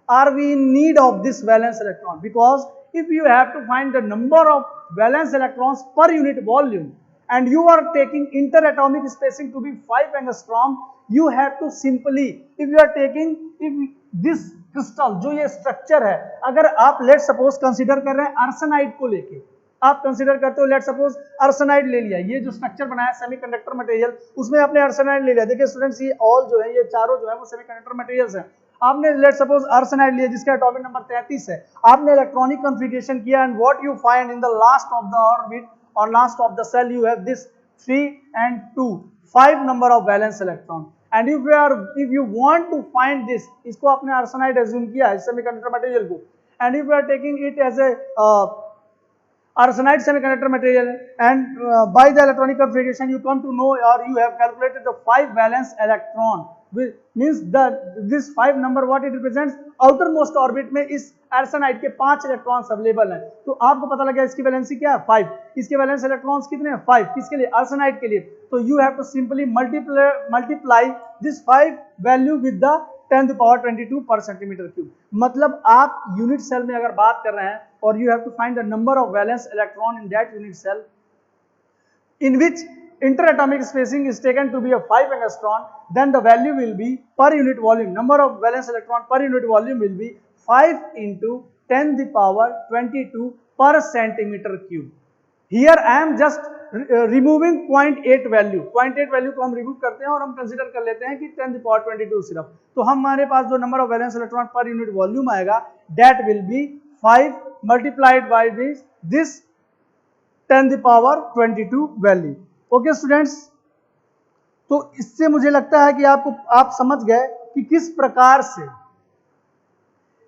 are we in need of this valence electron? Because if you have to find the number of valence electrons per unit volume and you are taking interatomic spacing to be 5 angstrom, you have to simply, if you are taking, if this crystal जो ये स्ट्रक्चर है, अगर आप लेट सपोज कंसीडर कर रहे हैं आर्सेनाइड को लेके, आप कंसीडर करते हो लेट सपोज आर्सेनाइड ले लिया, ये जो स्ट्रक्चर बनाया सेमीकंडक्टर मटेरियल, उसमें आपने आर्सेनाइड ले लिया. देखिए स्टूडेंट्स, ये ऑल जो है, ये चारों जो है वो सेमीकंडक्टर मटेरियल्स हैं. आपने लेट सपोज आर्सेनाइड लिया जिसका एटॉमिक नंबर 33 है. आपने इलेक्ट्रॉनिक कॉन्फ़िगरेशन किया and what you find in the last of the orbit और last of the shell, you have this 3 and 2, 5 number of valence electron. And if you want to find this, इसको आपने आर्सेनाइड एज्यूम किया है सेमीकंडक्टर मटेरियल को, and if you are taking it as a arsenide semiconductor material, and by the electronic configuration you come to know, or you have calculated the 5 valence electron, which means that this 5 number what it represents, outermost orbit में इस arsenide के 5 इलेक्ट्रॉन्स अवेलेबल हैं. तो आपको पता लगा इसकी वैलेंसी क्या है 5, इसके वैलेंस इलेक्ट्रॉन्स कितने हैं 5, किसके लिए? आर्सेनाइड के लिए. तो you have to simply multiply this 5 value with the 10⁻22 per centimeter cube. मतलब आप यूनिट सेल में अगर बात कर रहे हैं और you have to find the number of valence electron in that unit cell in which interatomic spacing is taken to be a 5 angstrom, then the value will be per unit volume, number of valence electron per unit volume will be 5 into 10⁻22 per centimeter cube. Here I am just removing 0.8 value. 0.8 value को हम रिमूव करते हैं और हम कंसीडर कर लेते हैं कि 10⁻22 सिर्फ. तो हमारे पास जो number of valence electron per unit volume आएगा, that will be 5 multiplied by this 10⁻22 value. Okay students, तो इससे मुझे लगता है कि आप समझ गए कि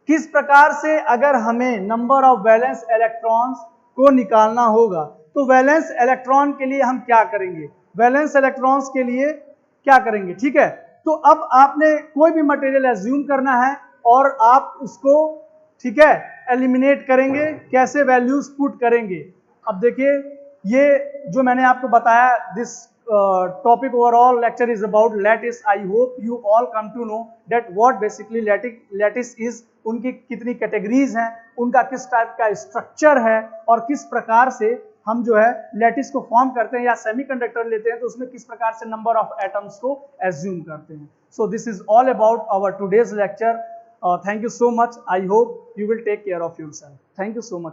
किस प्रकार से अगर हमें नंबर ऑफ वैलेंस इलेक्ट्रॉन्स को निकालना होगा तो वैलेंस इलेक्ट्रॉन के लिए हम क्या करेंगे, वैलेंस इलेक्ट्रॉन्स के लिए क्या करेंगे. ठीक है, तो अब आपने कोई भी मटेरियल एज्यूम करना है और आप उसको, ठीक है, एलिमिनेट करेंगे. कैसे? वैल्यूज पुट करेंगे. अब देखिए, ये जो मैंने आपको बताया, this topic overall lecture is about lattice. I hope you all come to know that what basically lattice is, उनकी कितनी कैटेगरीज हैं, उनका किस टाइप का स्ट्रक्चर है और किस प्रकार से हम जो है लैटिस को फॉर्म करते हैं या सेमीकंडक्टर लेते हैं तो उसमें किस प्रकार से नंबर ऑफ एटम्स को एज्यूम करते हैं. So this is all about our today's lecture. Thank you so much. I hope you will take care of yourself. Thank you so much.